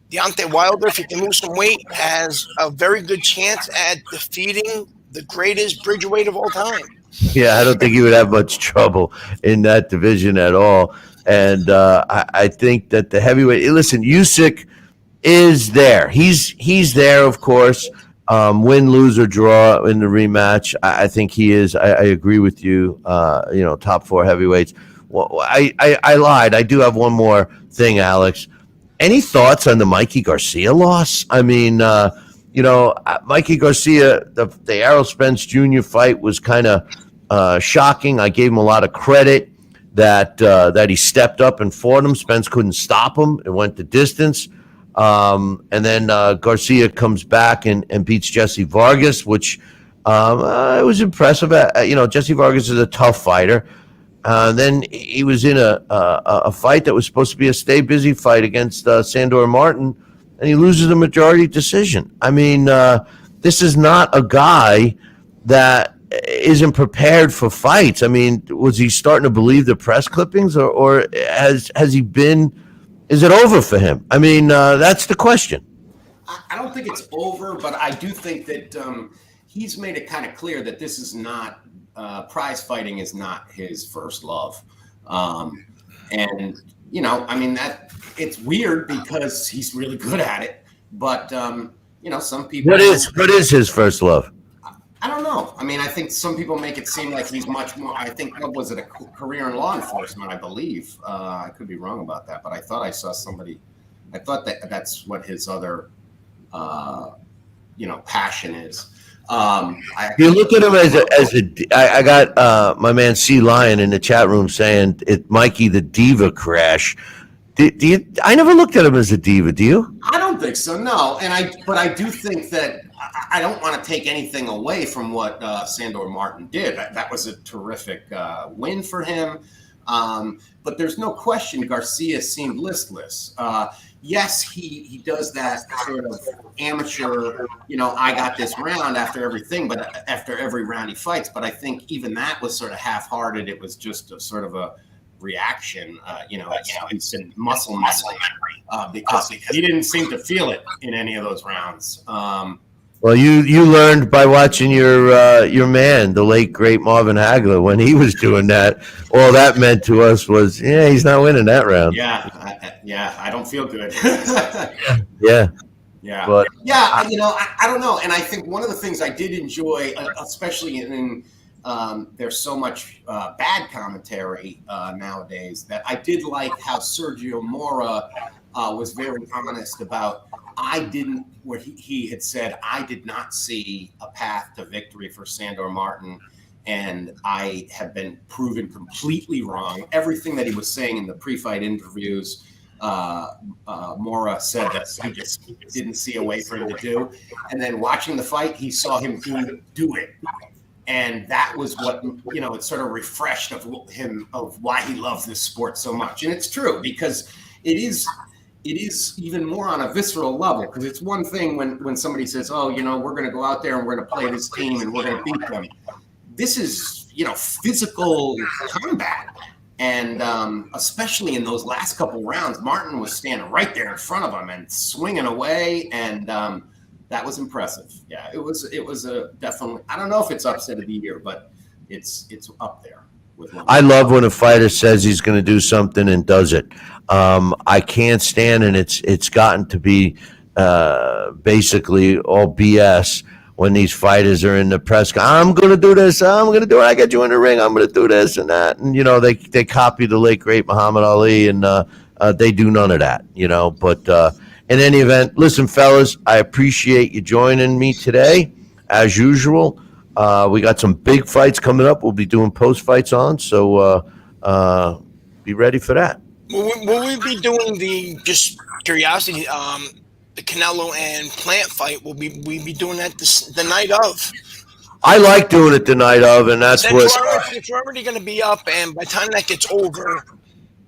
Deontay Wilder, if he can lose some weight, has a very good chance at defeating the greatest bridgerweight of all time. Yeah, I don't think he would have much trouble in that division at all. And I think that the heavyweight, listen, Usyk is there. He's there, of course. Win, lose, or draw in the rematch. I think he is. I agree with you. Top four heavyweights. Well, I lied. I do have one more thing, Alex. Any thoughts on the Mikey Garcia loss? I mean, Mikey Garcia, the Errol Spence Jr. fight was kind of shocking. I gave him a lot of credit that he stepped up and fought him. Spence couldn't stop him. It went the distance. And then Garcia comes back and beats Jesse Vargas, which it was impressive. Jesse Vargas is a tough fighter. Then he was in a fight that was supposed to be a stay busy fight against Sandor Martin, and he loses a majority decision. I mean, this is not a guy that isn't prepared for fights. I mean, was he starting to believe the press clippings, or has he been? Is it over for him? I mean, that's the question. I don't think it's over, but I do think that he's made it kind of clear that this is not prize fighting is not his first love. And I mean, that it's weird because he's really good at it, but some people. What is his first love? I don't know. I mean, I think some people make it seem like he's much more. I think what was it, a career in law enforcement? I believe. I could be wrong about that, but I thought I saw somebody. I thought that's what his other, passion is. You look at him I got my man C Lion in the chat room saying Mikey the Diva Crash. I never looked at him as a diva. Do you? I don't think so. No, but I do think that I don't want to take anything away from what Sandor Martin did. That was a terrific win for him. But there's no question Garcia seemed listless. Yes, he does that sort of amateur, I got this round after everything, but after every round he fights. But I think even that was sort of half-hearted. It was just a sort of a reaction, it's in muscle memory, because he didn't seem to feel it in any of those rounds. Well, you learned by watching your man, the late great Marvin Hagler, when he was doing that. All that meant to us was, he's not winning that round. Yeah, I don't feel good. Yeah. But I don't know. And I think one of the things I did enjoy, especially in there's so much bad commentary nowadays, that I did like how Sergio Mora was very honest about. Where he had said, I did not see a path to victory for Sandor Martin, and I have been proven completely wrong. Everything that he was saying in the pre-fight interviews, Mora said that he just didn't see a way for him to do. And then watching the fight, he saw him do it. And that was what, it sort of refreshed of why he loves this sport so much. And it's true, because it is even more on a visceral level, because it's one thing when somebody says, we're going to go out there and we're going to play this team and we're going to beat them. This is, physical combat. And especially in those last couple rounds, Martin was standing right there in front of him and swinging away. And that was impressive. Yeah, it was a definitely, I don't know if it's upset of the year, but it's up there. I love when a fighter says he's going to do something and does it. I can't stand, and it's gotten to be basically all BS when these fighters are in the press. I'm going to do this. I'm going to do it. I got you in the ring. I'm going to do this and that. And, they copy the late, great Muhammad Ali, and they do none of that, But in any event, listen, fellas, I appreciate you joining me today, as usual. We got some big fights coming up. We'll be doing post fights on, so be ready for that. Will we be doing just curiosity, the Canelo and Plant fight? Will we be doing that the night of? I like doing it the night of, and that's then what. If we're already going to be up, and by the time that gets over,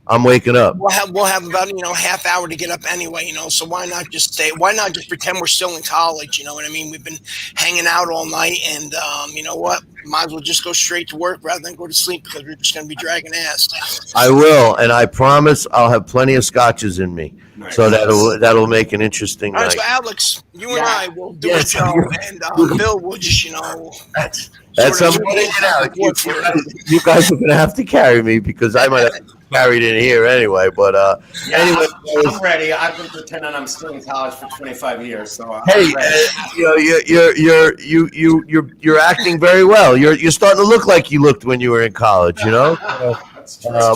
I'm waking up. We'll have about half hour to get up anyway. So why not just stay? Why not just pretend we're still in college? You know what I mean? We've been hanging out all night, and you know what? Might as well just go straight to work rather than go to sleep, because we're just going to be dragging ass. I will, and I promise I'll have plenty of scotches in me, so that'll make an interesting night. All right, so Alex, you and I will do a show, and Bill will just That's something. You guys are going to have to carry me, because I might have carried in here anyway. But anyway, I'm ready. I've been pretending I'm still in college for 25 years. So hey, you're acting very well. You're starting to look like you looked when you were in college. That's true.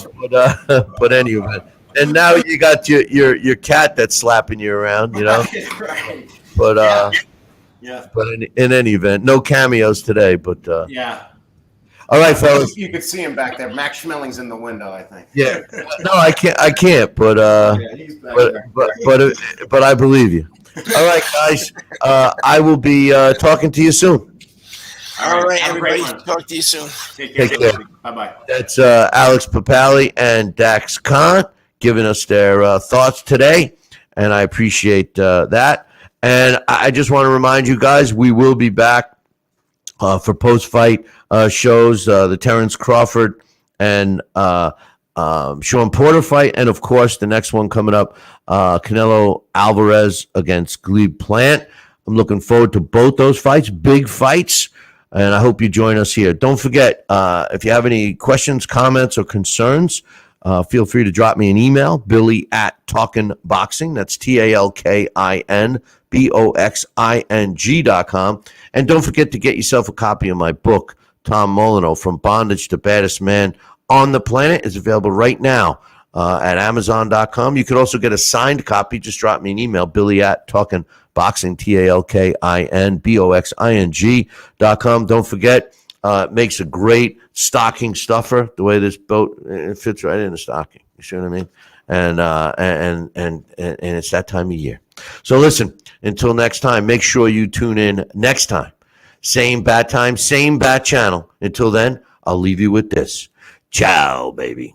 But anyway, and now you got your cat that's slapping you around. Right. But yeah. But in any event, no cameos today. But yeah. All right, fellas. You could see him back there. Max Schmeling's in the window, I think. Yeah. No, I can't. But He's back but there. but I believe you. All right, guys. I will be talking to you soon. All right, Have a great everybody. one. Talk to you soon. Take care. Take care. Bye-bye. That's Alex Pierpaoli and Daxx Khan giving us their thoughts today, and I appreciate that. And I just want to remind you guys, we will be back for post-fight shows, the Terrence Crawford and Sean Porter fight, and of course the next one coming up, Canelo Alvarez against Glebe Plant. I'm looking forward to both those fights, big fights, and I hope you join us here. Don't forget, if you have any questions, comments, or concerns, feel free to drop me an email, Billy@TalkinBoxing. That's TalkinBoxing.com. And don't forget to get yourself a copy of my book, Tom Molyneux, From Bondage to Baddest Man on the Planet. Is available right now at Amazon.com. You could also get a signed copy. Just drop me an email, Billy@TalkinBoxing, TalkinBoxing.com. Don't forget, it makes a great stocking stuffer. The way this boat, it fits right in the stocking. You see what I mean? And it's that time of year. So listen, until next time, make sure you tune in next time. Same bat time, same bat channel. Until then, I'll leave you with this. Ciao, baby.